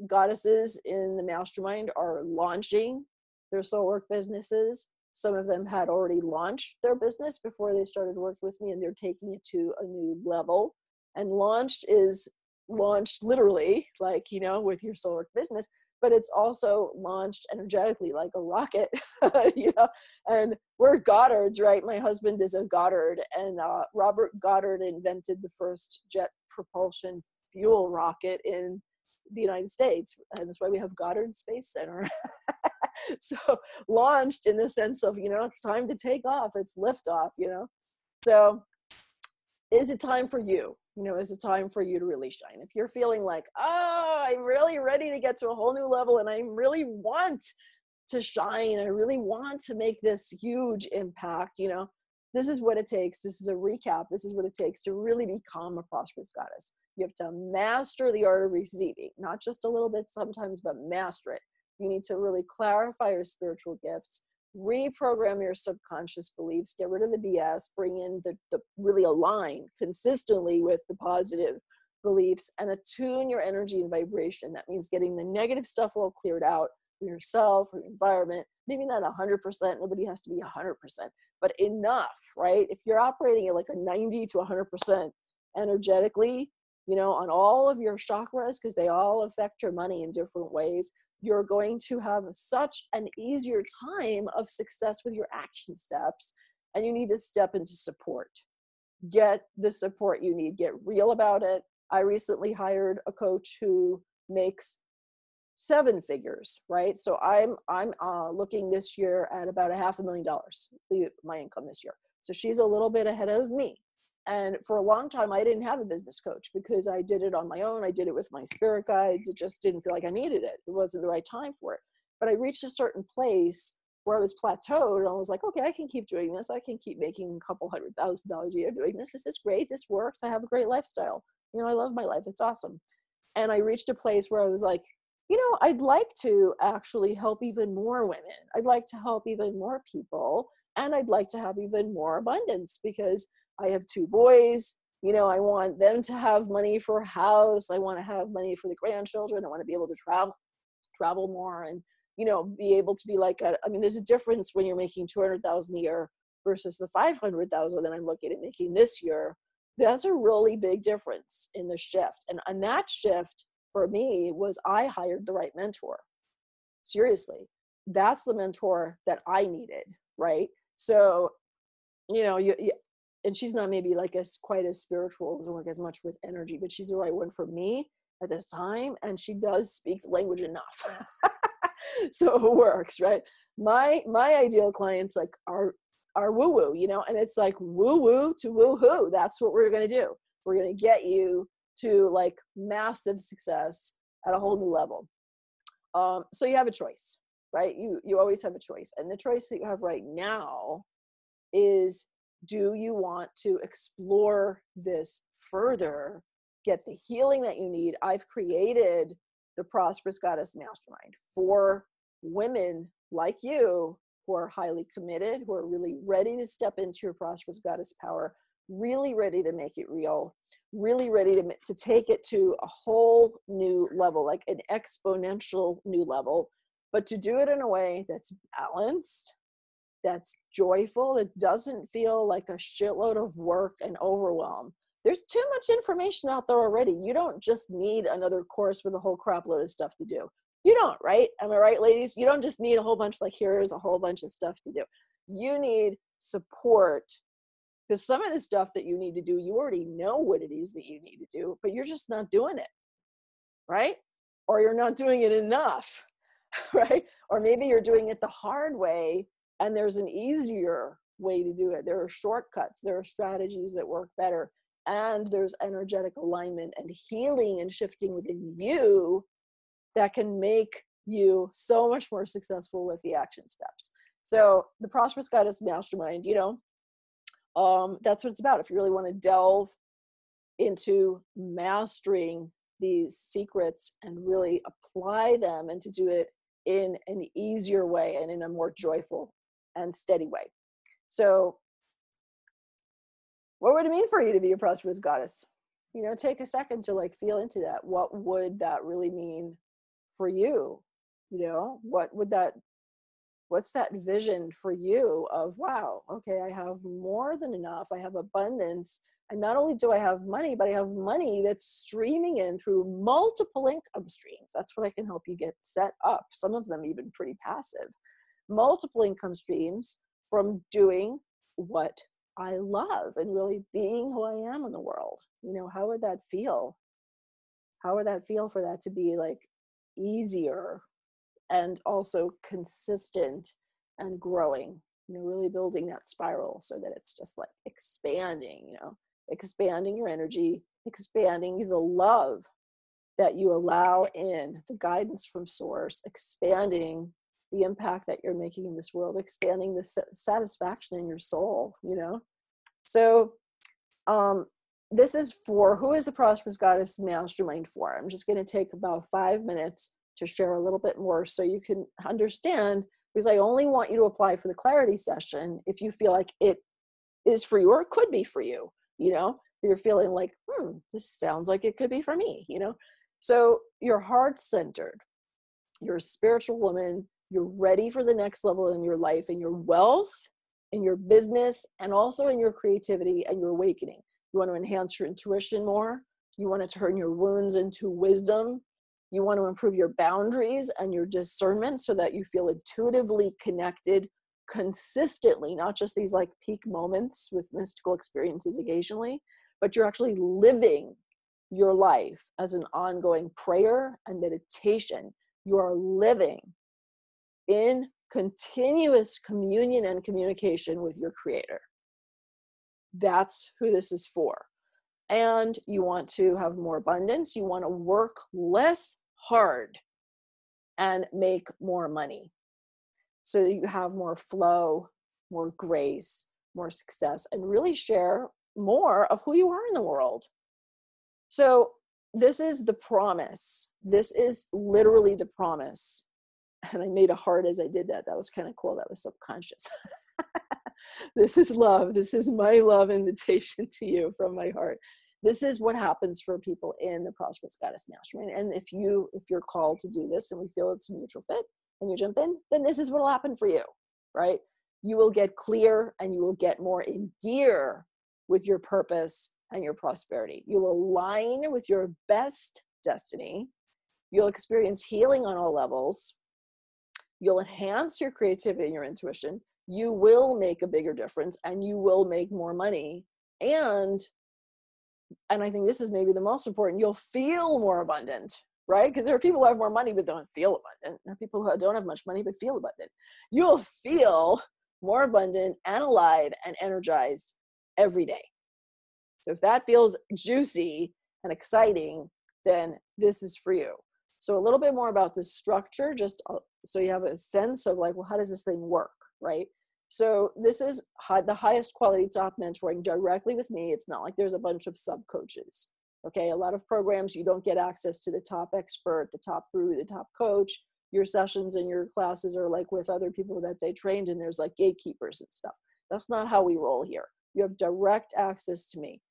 Speaker 6: goddesses in the mastermind are launching their soul work businesses. Some of them had already launched their business before they started working with me, and they're taking it to a new level. And launched is launched literally, like, with your soul work business, but it's also launched energetically like a rocket, and we're Goddards, right? My husband is a Goddard, and Robert Goddard invented the first jet propulsion fuel rocket in the United States. And that's why we have Goddard Space Center. So launched in the sense of, it's time to take off. It's liftoff, So is it time for you? Is it time for you to really shine? If you're feeling like, I'm really ready to get to a whole new level and I really want to shine, I really want to make this huge impact, this is what it takes. This is a recap. This is what it takes to really become a prosperous goddess. You have to master the art of receiving, not just a little bit sometimes, but master it. You need to really clarify your spiritual gifts, reprogram your subconscious beliefs, get rid of the BS, bring in the really align consistently with the positive beliefs, and attune your energy and vibration. That means getting the negative stuff all cleared out for yourself, for your environment. Maybe not 100%. Nobody has to be 100%, but enough, right? If you're operating at like a 90 to 100% energetically, on all of your chakras, because they all affect your money in different ways, you're going to have such an easier time of success with your action steps. And you need to step into support. Get the support you need. Get real about it. I recently hired a coach who makes 7 figures, right? So I'm looking this year at about $500,000, my income this year. So she's a little bit ahead of me. And for a long time, I didn't have a business coach because I did it on my own. I did it with my spirit guides. It just didn't feel like I needed it. It wasn't the right time for it. But I reached a certain place where I was plateaued and I was like, okay, I can keep doing this. I can keep making a couple $100,000 a year doing this. This is great. This works. I have a great lifestyle. I love my life. It's awesome. And I reached a place where I was like, I'd like to actually help even more women. I'd like to help even more people. And I'd like to have even more abundance because I have 2 boys. I want them to have money for a house. I want to have money for the grandchildren. I want to be able to travel more and, be able to be like, there's a difference when you're making $200,000 a year versus the $500,000 that I'm looking at making this year. That's a really big difference in the shift. And that shift for me was I hired the right mentor. Seriously, that's the mentor that I needed, right? So, and she's not maybe like quite as spiritual, doesn't work as much with energy, but she's the right one for me at this time. And she does speak the language enough. So it works, right? My ideal clients like are woo-woo, and it's like woo-woo to woo-hoo. That's what we're going to do. We're going to get you to like massive success at a whole new level. So you have a choice, right? You always have a choice. And the choice that you have right now is, do you want to explore this further, get the healing that you need? I've created the Prosperous Goddess Mastermind for women like you who are highly committed, who are really ready to step into your Prosperous Goddess power, really ready to make it real, really ready to take it to a whole new level, like an exponential new level, but to do it in a way that's balanced, that's joyful, that doesn't feel like a shitload of work and overwhelm. There's too much information out there already. You don't just need another course with a whole crap load of stuff to do. You don't, right? Am I right, ladies? You don't just need a whole bunch, like here's a whole bunch of stuff to do. You need support, because some of the stuff that you need to do, you already know what it is that you need to do, but you're just not doing it, right? Or you're not doing it enough, right? Or maybe you're doing it the hard way and there's an easier way to do it. There are shortcuts, there are strategies that work better, and there's energetic alignment and healing and shifting within you that can make you so much more successful with the action steps. So the Prosperous Goddess Mastermind, that's what it's about. If you really want to delve into mastering these secrets and really apply them, and to do it in an easier way and in a more joyful and steady way. So what would it mean for you to be a prosperous goddess? Take a second to like feel into that. What would that really mean for you? What's that vision for you of, wow, okay, I have more than enough. I have abundance. And not only do I have money, but I have money that's streaming in through multiple income streams. That's what I can help you get set up. Some of them even pretty passive. Multiple income streams from doing what I love and really being who I am in the world. How would that feel? How would that feel for that to be like easier and also consistent and growing, really building that spiral so that it's just like expanding, expanding your energy, expanding the love that you allow in, the guidance from source, expanding the impact that you're making in this world, expanding the satisfaction in your soul, So this is for, who is the Prosperous Goddess Mastermind for? I'm just going to take about 5 minutes to share a little bit more so you can understand, because I only want you to apply for the clarity session if you feel like it is for you, or it could be for you, you're feeling like, this sounds like it could be for me, So you're heart-centered, you're a spiritual woman, you're ready for the next level in your life, in your wealth, in your business, and also in your creativity and your awakening. You want to enhance your intuition more. You want to turn your wounds into wisdom. You want to improve your boundaries and your discernment so that you feel intuitively connected consistently, not just these like peak moments with mystical experiences occasionally, but you're actually living your life as an ongoing prayer and meditation. You are living in continuous communion and communication with your creator. That's who this is for. And you want to have more abundance. You want to work less hard and make more money so that you have more flow, more grace, more success, and really share more of who you are in the world. So this is the promise. This is literally the promise. And I made a heart as I did that. That was kind of cool. That was subconscious. This is love. This is my love invitation to you from my heart. This is what happens for people in the Prosperous Goddess Mastermind. And if you're called to do this and we feel it's a mutual fit and you jump in, then this is what will happen for you, right? You will get clear and you will get more in gear with your purpose and your prosperity. You'll align with your best destiny. You'll experience healing on all levels. You'll enhance your creativity and your intuition. You will make a bigger difference and you will make more money. And I think this is maybe the most important, you'll feel more abundant, right? Because there are people who have more money but don't feel abundant. There are people who don't have much money but feel abundant. You'll feel more abundant and alive and energized every day. So if that feels juicy and exciting, then this is for you. So a little bit more about the structure, just so you have a sense of like, well, how does this thing work, right? So this is the highest quality top mentoring directly with me. It's not like there's a bunch of sub coaches. Okay, a lot of programs, you don't get access to the top expert, the top guru, the top coach. Your sessions and your classes are like with other people that they trained, and there's like gatekeepers and stuff. That's not how we roll here. You have direct access to me.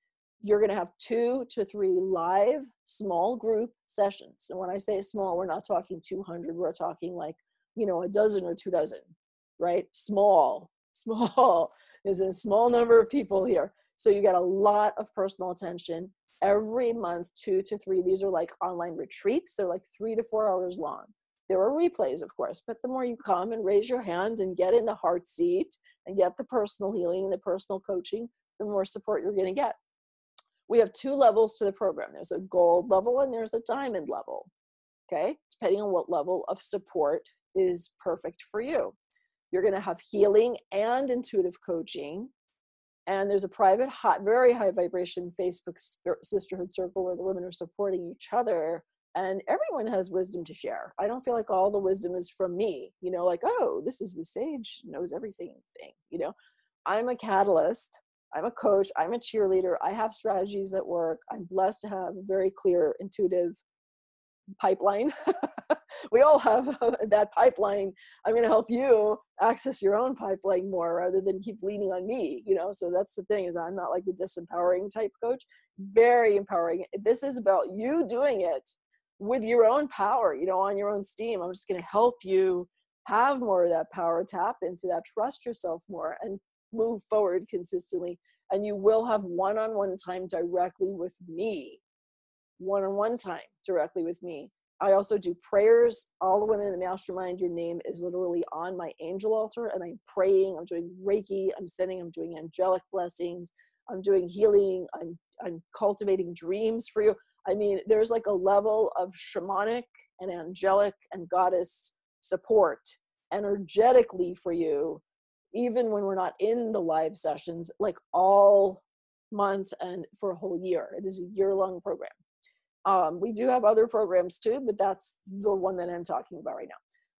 Speaker 6: You're going to have 2 to 3 live small group sessions. And when I say small, we're not talking 200. We're talking like, you know, a dozen or 2 dozen, right? Small is a small number of people here. So you get a lot of personal attention every month, 2 to 3. These are like online retreats. They're like 3 to 4 hours long. There are replays, of course, but the more you come and raise your hand and get in the heart seat and get the personal healing, the personal coaching, the more support you're going to get. We have 2 levels to the program. There's a gold level and there's a diamond level, okay? Depending on what level of support is perfect for you. You're going to have healing and intuitive coaching. And there's a private, very high vibration Facebook sisterhood circle where the women are supporting each other. And everyone has wisdom to share. I don't feel like all the wisdom is from me, you know, like, oh, this is the sage knows everything thing, you know. I'm a catalyst. I'm a coach. I'm a cheerleader. I have strategies that work. I'm blessed to have a very clear, intuitive pipeline. We all have that pipeline. I'm going to help you access your own pipeline more rather than keep leaning on me, you know. So that's the thing, is I'm not like the disempowering type coach. Very empowering. This is about you doing it with your own power, you know, on your own steam. I'm just going to help you have more of that power, tap into that, trust yourself more, and move forward consistently. And you will have one-on-one time directly with me. One-on-one time directly with me. I also do prayers. All the women in the mastermind, your name is literally on my angel altar, and I'm praying. I'm doing Reiki. I'm doing angelic blessings. I'm doing healing. I'm cultivating dreams for you. I mean, there's like a level of shamanic and angelic and goddess support energetically for you, even when we're not in the live sessions, like all month and for a whole year. It is a year-long program. We do have other programs too, but that's the one that I'm talking about right now.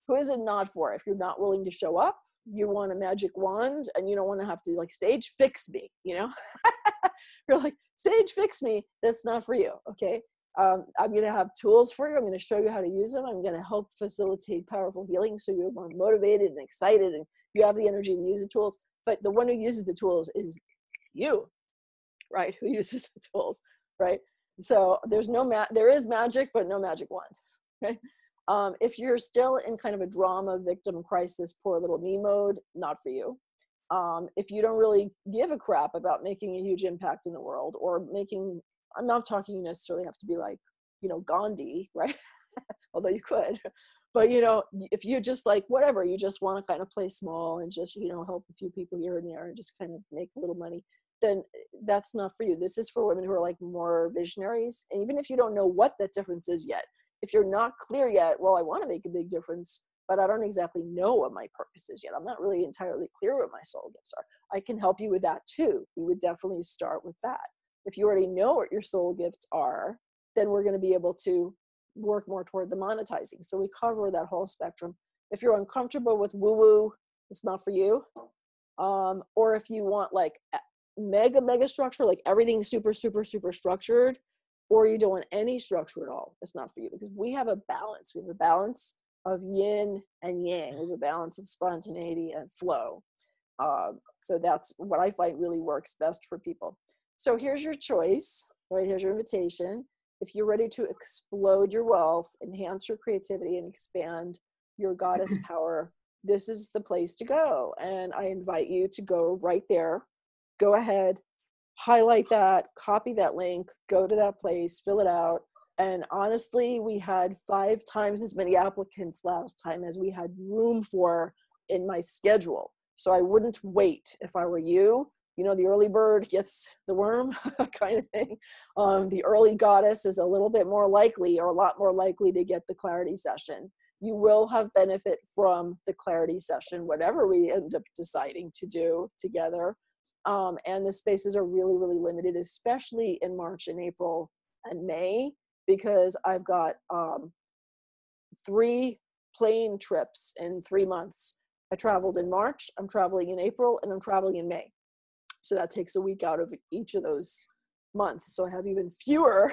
Speaker 6: Who is it not for? If you're not willing to show up, you want a magic wand, and you don't want to have to like stage fix me, you know? You're like, stage fix me. That's not for you, okay? I'm going to have tools for you. I'm going to show you how to use them. I'm going to help facilitate powerful healing so you're more motivated and excited and you have the energy to use the tools. But the one who uses the tools is you, right? Who uses the tools, right? So there is magic, but no magic wand, okay? If you're still in kind of a drama, victim, crisis, poor little me mode, not for you. If you don't really give a crap about making a huge impact in the world, or I'm not talking you necessarily have to be like, you know, Gandhi, right? Although you could, but you know, if you just like, whatever, you just want to kind of play small and just, you know, help a few people here and there and just kind of make a little money, then that's not for you. This is for women who are like more visionaries. And even if you don't know what that difference is yet, if you're not clear yet, well, I want to make a big difference, but I don't exactly know what my purpose is yet. I'm not really entirely clear what my soul gifts are. I can help you with that too. We would definitely start with that. If you already know what your soul gifts are, then we're going to be able to work more toward the monetizing. So we cover that whole spectrum. If you're uncomfortable with woo-woo, it's not for you. Or if you want like mega structure, like everything super structured, or you don't want any structure at all, it's not for you, because we have a balance. We have a balance of yin and yang. We have a balance of spontaneity and flow. So that's what I find really works best for people. So here's your choice, right? Here's your invitation. If you're ready to explode your wealth, enhance your creativity, and expand your goddess power, this is the place to go. And I invite you to go right there. Go ahead, highlight that, copy that link, go to that place, fill it out. And honestly, we had 5 times as many applicants last time as we had room for in my schedule. So I wouldn't wait if I were you. You know, the early bird gets the worm kind of thing. The early goddess is a little bit more likely, or a lot more likely, to get the clarity session. You will have benefit from the clarity session, whatever we end up deciding to do together. And the spaces are really limited, especially in March and April. and May, because I've got 3 plane trips in 3 months. I traveled in March, I'm traveling in April, and I'm traveling in May. So that takes a week out of each of those months. So I have even fewer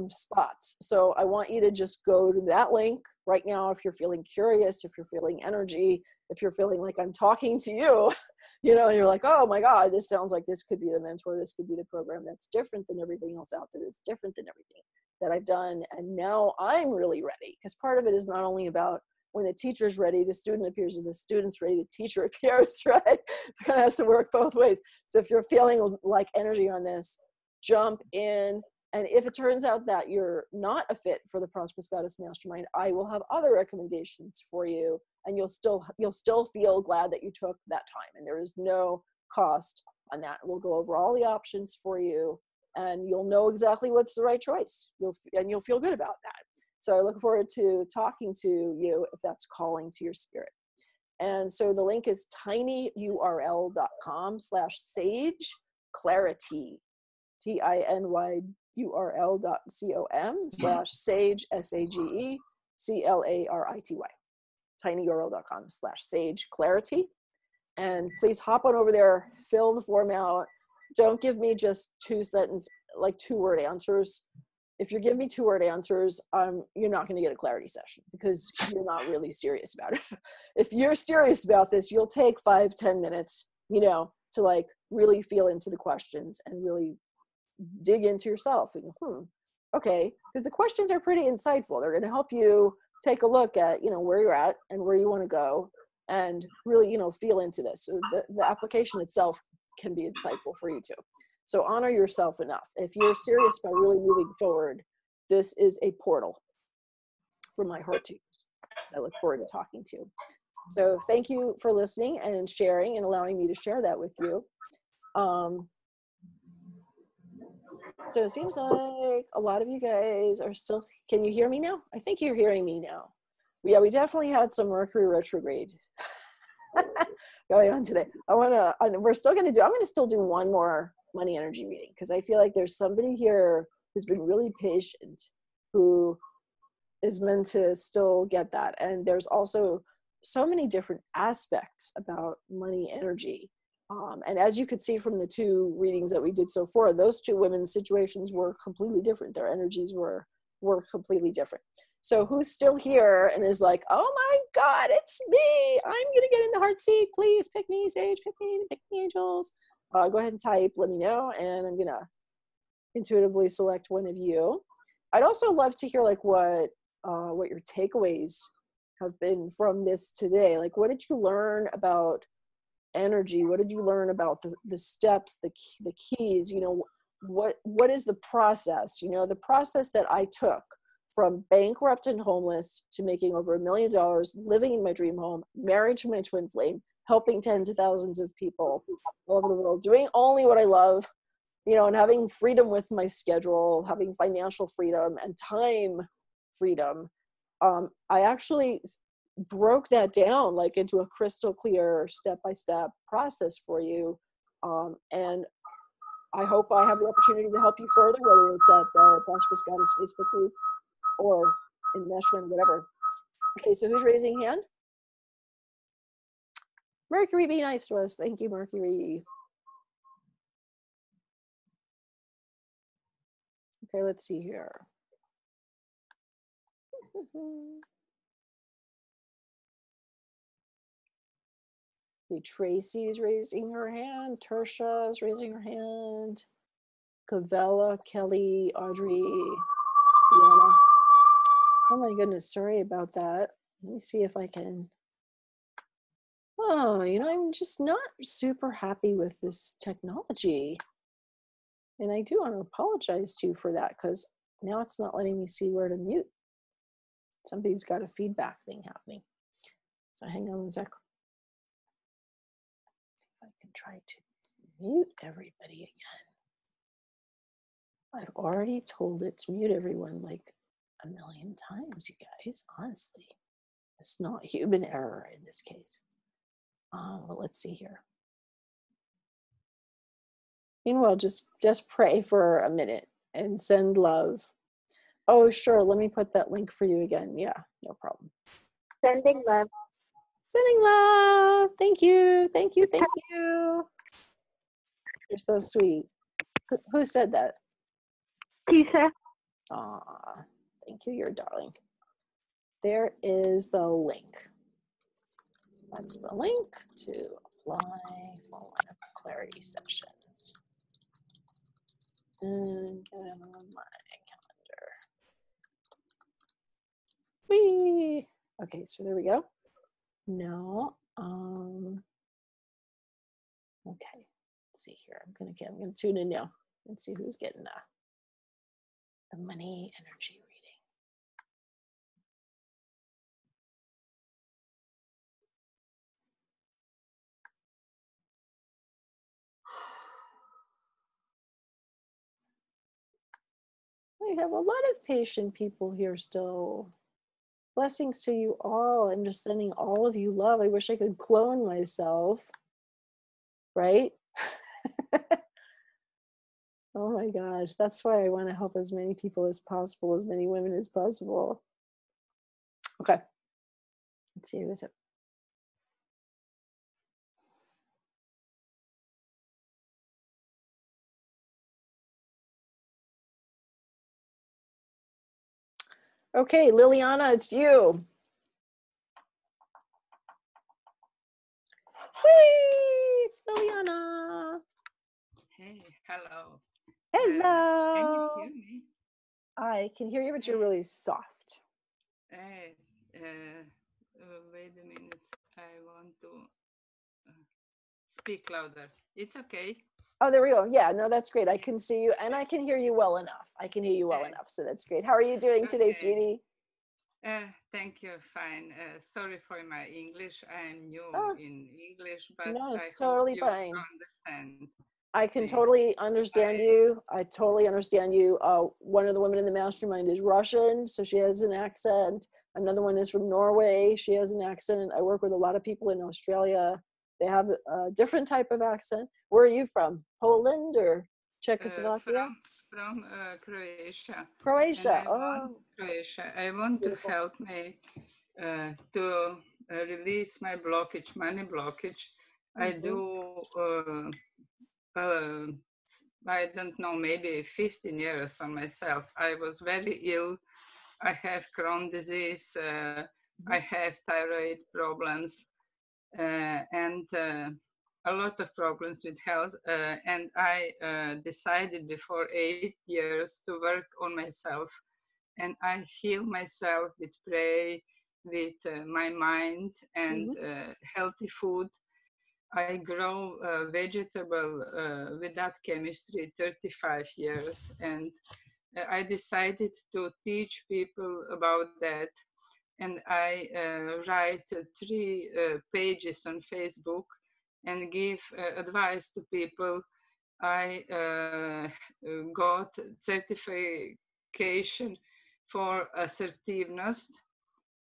Speaker 6: spots. So I want you to just go to that link right now if you're feeling curious, if you're feeling energy, if you're feeling like I'm talking to you, you know, and you're like, oh my God, this sounds like this could be the mentor, this could be the program that's different than everything else out there. It's different than everything that I've done. And now I'm really ready, because part of it is not only about when the teacher's ready, the student appears, and the student's ready, the teacher appears, right? It kind of has to work both ways. So if you're feeling like energy on this, jump in. And if it turns out that you're not a fit for the Prosperous Goddess Mastermind, I will have other recommendations for you, and you'll still feel glad that you took that time. And there is no cost on that. We'll go over all the options for you, and you'll know exactly what's the right choice. You'll feel good about that. So I look forward to talking to you if that's calling to your spirit. And so the link is tinyurl.com/sage-clarity, tinyurl.com/sage, SAGE-CLARITY, tinyurl.com/sage-clarity. And please hop on over there, fill the form out. Don't give me just 2-word answers. If you give me 2-word answers, you're not going to get a clarity session, because you're not really serious about it. If you're serious about this, you'll take 5-10 minutes, you know, to like really feel into the questions and really dig into yourself. And, okay, because the questions are pretty insightful. They're going to help you take a look at, you know, where you're at and where you want to go, and really, you know, feel into this. So the application itself can be insightful for you too. So honor yourself enough. If you're serious about really moving forward, this is a portal from my heart to yours. I look forward to talking to you. So thank you for listening and sharing and allowing me to share that with you. So it seems like a lot of you guys are still, can you hear me now? I think you're hearing me now. Yeah, we definitely had some Mercury retrograde going on today. I'm going to still do one more money energy reading, because I feel like there's somebody here who's been really patient, who is meant to still get that. And there's also so many different aspects about money energy. And as you could see from the 2 readings that we did so far, those 2 women's situations were completely different. Their energies were completely different. So who's still here and is like, oh my God, it's me. I'm going to get in the heart seat. Please pick me, Sage, pick me, angels. Go ahead and type, let me know. And I'm going to intuitively select one of you. I'd also love to hear like what your takeaways have been from this today. Like, what did you learn about energy? What did you learn about the steps, the keys? You know, what is the process? You know, the process that I took from bankrupt and homeless to making over $1 million, living in my dream home, married to my twin flame, helping tens of thousands of people all over the world, doing only what I love, you know, and having freedom with my schedule, having financial freedom and time freedom. I actually broke that down like into a crystal clear step-by-step process for you. And I hope I have the opportunity to help you further, whether it's at Prosperous Goddess Facebook group or in Meshman, whatever. Okay, so who's raising hand? Mercury, be nice to us. Thank you, Mercury. Okay, let's see here. Tracy is raising her hand. Tertia is raising her hand. Cavella, Kelly, Audrey, Diana. Oh my goodness, sorry about that. Let me see if I can. Oh, you know, I'm just not super happy with this technology. And I do want to apologize to you for that, because now it's not letting me see where to mute. Somebody's got a feedback thing happening. So hang on 1 sec. If I can try to mute everybody again. I've already told it to mute everyone like 1 million times, you guys, honestly. It's not human error in this case. But let's see here. Meanwhile, just pray for a minute and send love. Oh, sure. Let me put that link for you again. Yeah, no problem.
Speaker 5: Sending love.
Speaker 6: Sending love. Thank you. Thank you. Thank you. You're so sweet. Who said that?
Speaker 5: Tisha.
Speaker 6: Aw, thank you. You're a darling. There is the link. That's the link to apply for one of our clarity sessions. And get it on my calendar. Whee! Okay, so there we go. No. Okay. Let's see here. I'm gonna tune in now and see who's getting the money energy reading. We have a lot of patient people here still. Blessings to you all. I'm just sending all of you love. I wish I could clone myself. Right? Oh my gosh. That's why I want to help as many people as possible, as many women as possible. Okay. Let's see, who is it? Okay, Liliana, it's you. Whee! It's Liliana.
Speaker 7: Hey, hello.
Speaker 6: Hello.
Speaker 7: Can you hear me?
Speaker 6: I can hear you, but you're really soft.
Speaker 7: Hey, wait a minute. I want to speak louder. It's okay.
Speaker 6: Oh, there we go. Yeah, no, that's great. I can see you and I can hear you well enough. I can hear you well enough, so that's great. How are you doing today, sweetie?
Speaker 7: Thank you. Fine. Sorry for my English. I'm new in English, but
Speaker 6: no,
Speaker 7: I
Speaker 6: it's
Speaker 7: hope
Speaker 6: totally
Speaker 7: you
Speaker 6: fine.
Speaker 7: understand.
Speaker 6: I can totally understand you. I totally understand you. One of the women in the mastermind is Russian, so she has an accent. Another one is from Norway. She has an accent. I work with a lot of people in Australia. They have a different type of accent. Where are you from? Poland or Czechoslovakia?
Speaker 7: From Croatia.
Speaker 6: Croatia.
Speaker 7: Croatia. I want
Speaker 6: Beautiful.
Speaker 7: to help me to release my blockage, money blockage. I do, I don't know, maybe 15 years on myself. I was very ill. I have Crohn's disease. I have thyroid problems and a lot of problems with health. And I decided before 8 years to work on myself. And I heal myself with prayer, with my mind and healthy food. I grow vegetable without chemistry 35 years. And I decided to teach people about that. And I write 3 pages on Facebook and give advice to people. I got certification for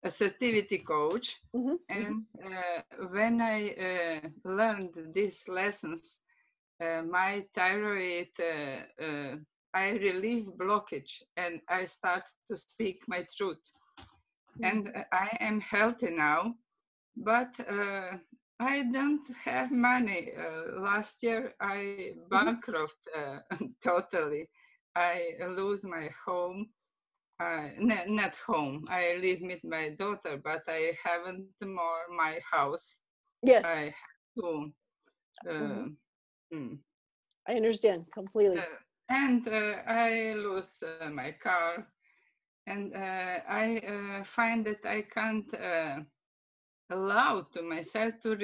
Speaker 7: assertivity coach. And when I learned these lessons, my thyroid, I relieve blockage and I start to speak my truth. And I am healthy now, but I don't have money. Last year I bankrupt totally. I lose my home. Not home. I live with my daughter, but I haven't more my house.
Speaker 6: Yes.
Speaker 7: I have to.
Speaker 6: I understand completely.
Speaker 7: And I lose my car. And I find that I can't allow to myself to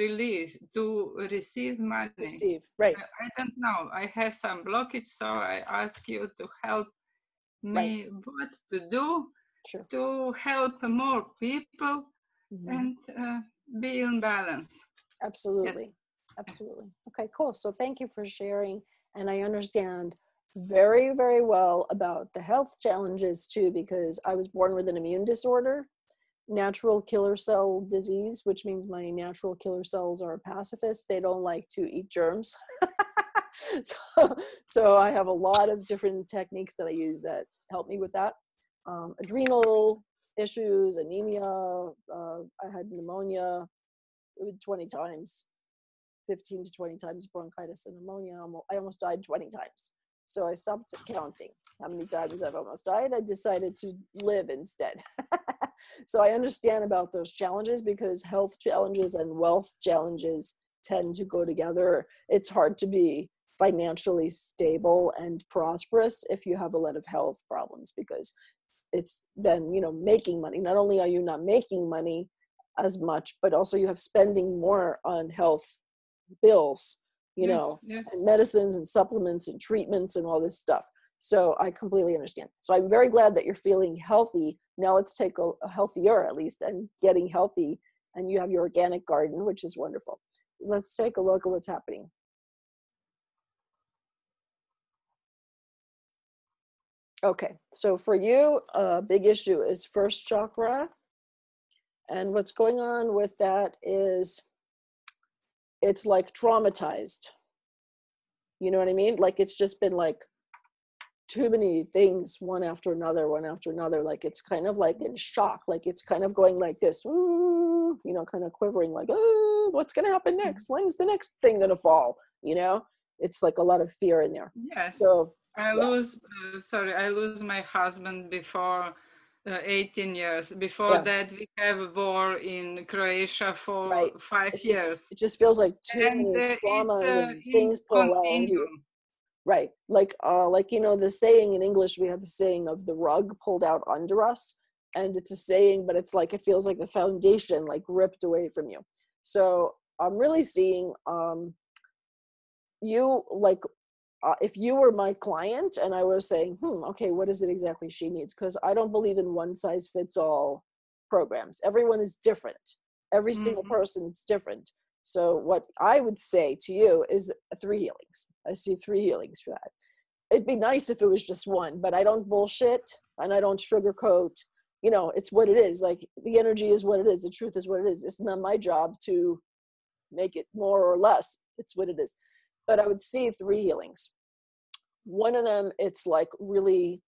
Speaker 7: receive money.
Speaker 6: Receive, right.
Speaker 7: I don't know. I have some blockage, so I ask you to help me what to do to help more people and be in balance.
Speaker 6: Absolutely.
Speaker 7: Yes.
Speaker 6: Absolutely. Okay, cool. So thank you for sharing. And I understand very, very well about the health challenges too, because I was born with an immune disorder, natural killer cell disease, which means my natural killer cells are pacifist. They don't like to eat germs. So I have a lot of different techniques that I use that help me with that. Adrenal issues, anemia. I had pneumonia 20 times, 15 to 20 times bronchitis and pneumonia. I almost died 20 times. So I stopped counting how many times I've almost died. I decided to live instead. So I understand about those challenges, because health challenges and wealth challenges tend to go together. It's hard to be financially stable and prosperous if you have a lot of health problems, because it's then, you know, making money. Not only are you not making money as much, but also you have spending more on health bills, you know, and medicines and supplements and treatments and all this stuff. So I completely understand. So I'm very glad that you're feeling healthy. Now let's take a healthier, at least, and getting healthy. And you have your organic garden, which is wonderful. Let's take a look at what's happening. Okay, so for you, a big issue is first chakra. And what's going on with that is it's like traumatized. You know what I mean? Like it's just been like too many things, one after another. Like it's kind of like in shock. Like it's kind of going like this, you know, kind of quivering like, oh, what's going to happen next? When's the next thing going to fall? You know, it's like a lot of fear in there.
Speaker 7: Yes.
Speaker 6: So
Speaker 7: I lose my husband before 18 years. Before that, we have a war in Croatia for 5 years.
Speaker 6: It just feels like too many traumas and things put around you. Right. Like, you know, the saying in English, we have a saying of the rug pulled out under us. And it's a saying, but it's like, it feels like the foundation, like ripped away from you. So I'm really seeing you like, if you were my client and I was saying, okay, what is it exactly she needs? Because I don't believe in one size fits all programs. Everyone is different. Every single person is different. So what I would say to you is 3 healings. I see 3 healings for that. It'd be nice if it was just one, but I don't bullshit and I don't sugarcoat. You know, it's what it is. Like the energy is what it is. The truth is what it is. It's not my job to make it more or less. It's what it is. But I would see 3 healings. One of them, it's like really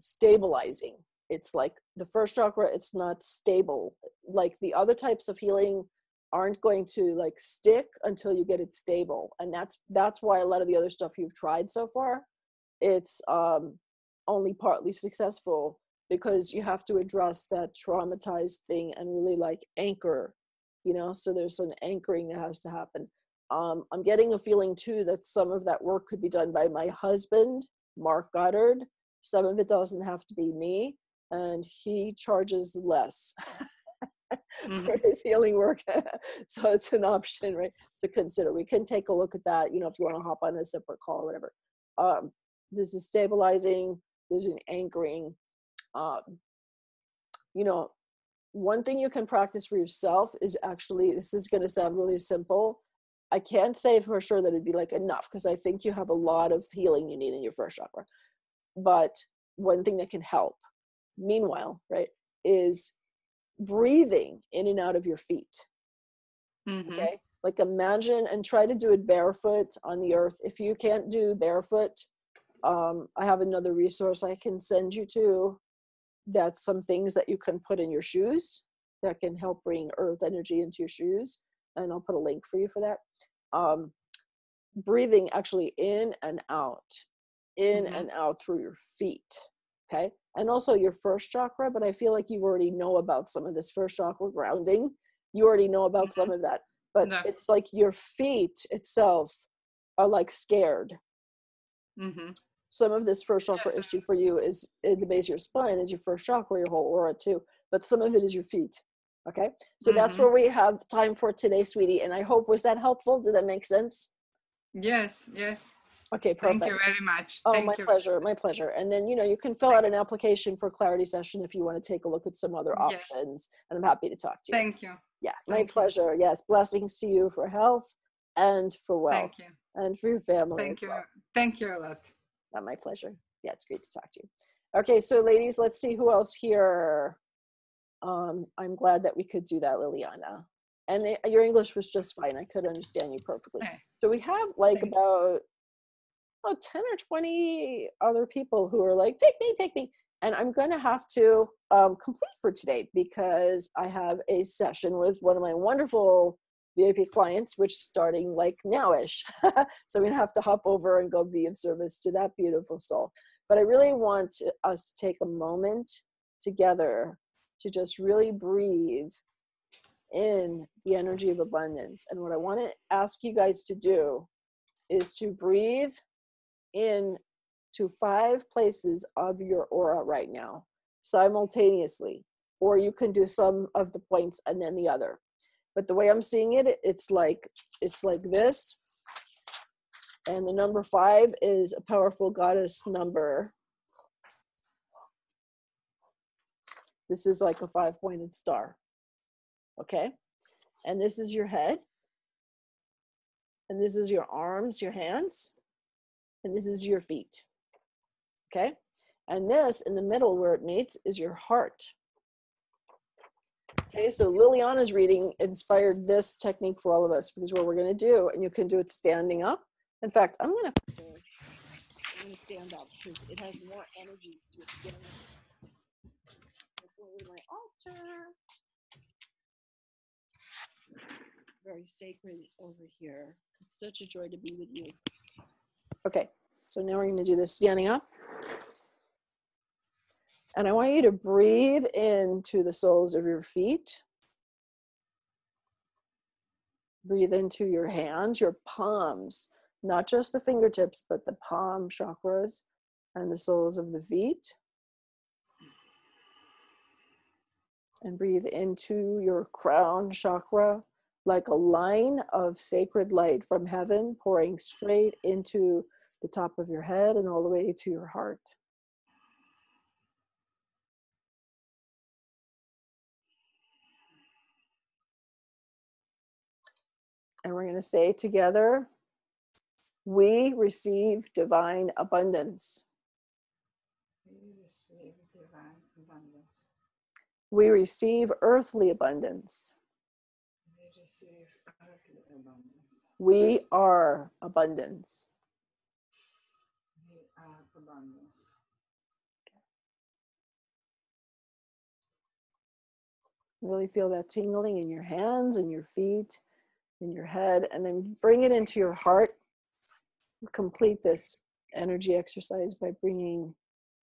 Speaker 6: stabilizing. It's like the first chakra, it's not stable. Like the other types of healing aren't going to like stick until you get it stable. And that's why a lot of the other stuff you've tried so far, it's only partly successful, because you have to address that traumatized thing and really like anchor, you know, so there's an anchoring that has to happen. I'm getting a feeling too that some of that work could be done by my husband, Mark Goddard. Some of it doesn't have to be me, and he charges less for his healing work. So it's an option, right, to consider. We can take a look at that, you know, if you want to hop on a separate call or whatever. This is stabilizing, there's an anchoring. You know, one thing you can practice for yourself is actually, this is going to sound really simple. I can't say for sure that it'd be like enough, because I think you have a lot of healing you need in your first chakra. But one thing that can help, meanwhile, right, is breathing in and out of your feet. Okay? Like imagine and try to do it barefoot on the earth. If you can't do barefoot, I have another resource I can send you to. That's some things that you can put in your shoes that can help bring earth energy into your shoes. And I'll put a link for you for that. Breathing actually in and out through your feet. Okay. And also your first chakra, but I feel like you already know about some of this first chakra grounding. You already know about some of that, but it's like your feet itself are like scared. Some of this first chakra issue for you is in the base of your spine, is your first chakra, your whole aura too, but some of it is your feet. Okay. So that's where we have time for today, sweetie. And I hope, was that helpful? Did that make sense?
Speaker 7: Yes, yes.
Speaker 6: Okay, perfect.
Speaker 7: Thank you very much.
Speaker 6: Oh, my pleasure, my pleasure. And then, you know, you can fill out an application for clarity session if you want to take a look at some other options. And I'm happy to talk to you.
Speaker 7: Thank you.
Speaker 6: Yeah, my pleasure. Yes, blessings to you for health and for wealth.
Speaker 7: Thank you.
Speaker 6: And for your family.
Speaker 7: Thank you. Thank you a lot.
Speaker 6: My pleasure. Yeah, it's great to talk to you. Okay, so ladies, let's see who else here. I'm glad that we could do that, Liliana. And your English was just fine. I could understand you perfectly. So we have like about 10 or 20 other people who are like, pick me. And I'm going to have to complete for today because I have a session with one of my wonderful VIP clients, which starting like nowish. So I'm going to have to hop over and go be of service to that beautiful soul. But I really want us to take a moment together to just really breathe in the energy of abundance. And what I want to ask you guys to do is to breathe in to 5 places of your aura right now simultaneously, or you can do some of the points and then the other. But the way I'm seeing it, it's like this. And the number 5 is a powerful goddess number. This is like a 5-pointed star. Okay? And this is your head. And this is your arms, your hands. And this is your feet. Okay? And this in the middle where it meets is your heart. Okay, so Liliana's reading inspired this technique for all of us because what we're going to do, and you can do it standing up. In fact, I'm going to stand up because it has more energy to it standing up. I'll go to my altar. Very sacred over here. It's such a joy to be with you. Okay, so now we're going to do this standing up. And I want you to breathe into the soles of your feet. Breathe into your hands, your palms, not just the fingertips, but the palm chakras and the soles of the feet. And breathe into your crown chakra like a line of sacred light from heaven pouring straight into the top of your head and all the way to your heart. And we're going to say together, we receive divine abundance.
Speaker 7: We receive divine abundance.
Speaker 6: We receive earthly abundance.
Speaker 7: We receive earthly abundance.
Speaker 6: We are abundance.
Speaker 7: We are abundance.
Speaker 6: Really feel that tingling in your hands and your feet, in your head, and then bring it into your heart. Complete this energy exercise by bringing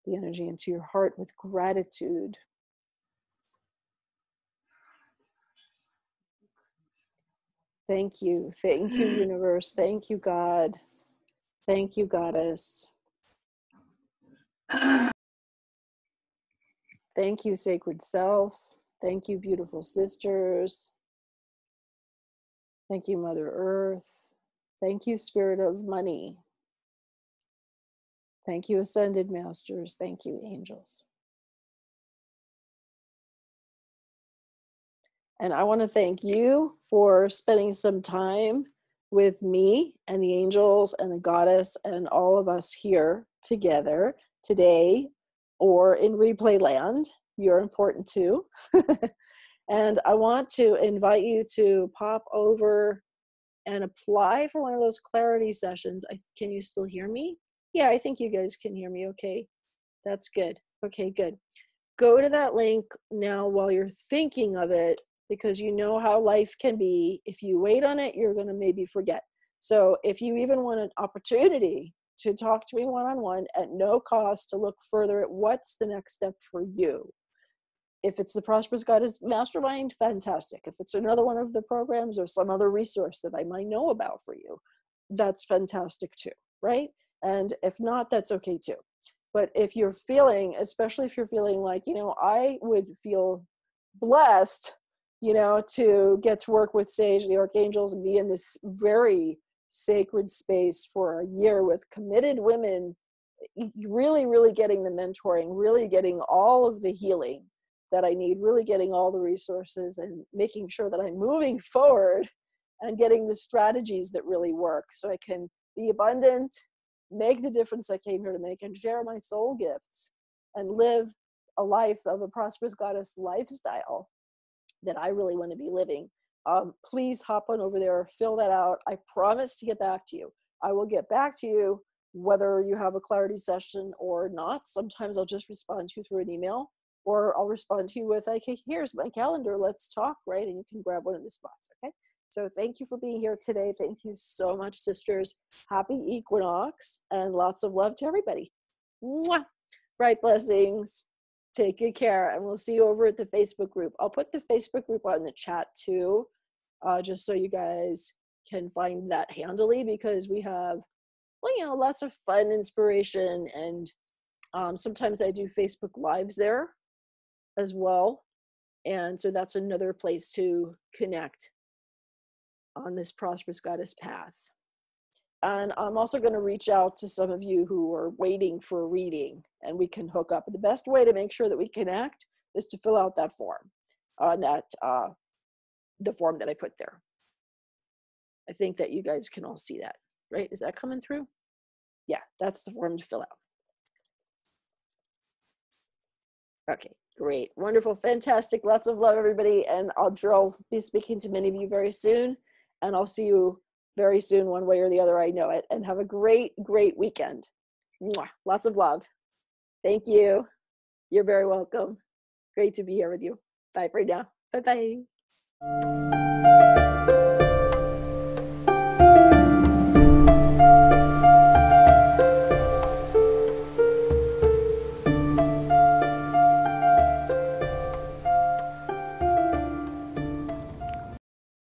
Speaker 6: the energy into your heart with gratitude. Thank you, universe. Thank you, God. Thank you, goddess. Thank you, sacred self. Thank you, beautiful sisters. Thank you, Mother Earth. Thank you, Spirit of Money. Thank you, Ascended Masters. Thank you, angels. And I want to thank you for spending some time with me and the angels and the goddess and all of us here together today or in replay land. You're important too. And I want to invite you to pop over and apply for one of those clarity sessions. Can you still hear me? Yeah, I think you guys can hear me okay. That's good. Okay, good. Go to that link now while you're thinking of it, because you know how life can be. If you wait on it, you're going to maybe forget. So if you even want an opportunity to talk to me one-on-one at no cost to look further at what's the next step for you. If it's the Prosperous Goddess Mastermind, fantastic. If it's another one of the programs or some other resource that I might know about for you, that's fantastic too, right? And if not, that's okay too. But if you're feeling, especially if you're feeling like, I would feel blessed, to get to work with Sage, the Archangels, and be in this very sacred space for a year with committed women, really, really getting the mentoring, really getting all of the healing that I need, really getting all the resources and making sure that I'm moving forward and getting the strategies that really work so I can be abundant, make the difference I came here to make, and share my soul gifts and live a life of a prosperous goddess lifestyle that I really want to be living. Please hop on over there, fill that out. I promise to get back to you. I will get back to you whether you have a clarity session or not. Sometimes I'll just respond to you through an email, or I'll respond to you with, okay, here's my calendar, let's talk, right? And you can grab one of the spots, okay? So thank you for being here today. Thank you so much, sisters. Happy equinox and lots of love to everybody. Mwah! Bright blessings. Take good care, and we'll see you over at the Facebook group. I'll put the Facebook group on the chat too, just so you guys can find that handily, because we have, well, you know, lots of fun inspiration, and sometimes I do Facebook Lives there as well. And so that's another place to connect on this Prosperous Goddess path. And I'm also going to reach out to some of you who are waiting for a reading, and we can hook up. The best way to make sure that we connect is to fill out that form on that, the form that I put there. I think that you guys can all see that, right? Is that coming through? Yeah, that's the form to fill out. Okay, great, wonderful, fantastic. Lots of love, everybody. And I'll be speaking to many of you very soon, and I'll see you very soon, one way or the other, I know it. And have a great, great weekend. Mwah. Lots of love. Thank you. You're very welcome. Great to be here with you. Bye for now. Bye-bye.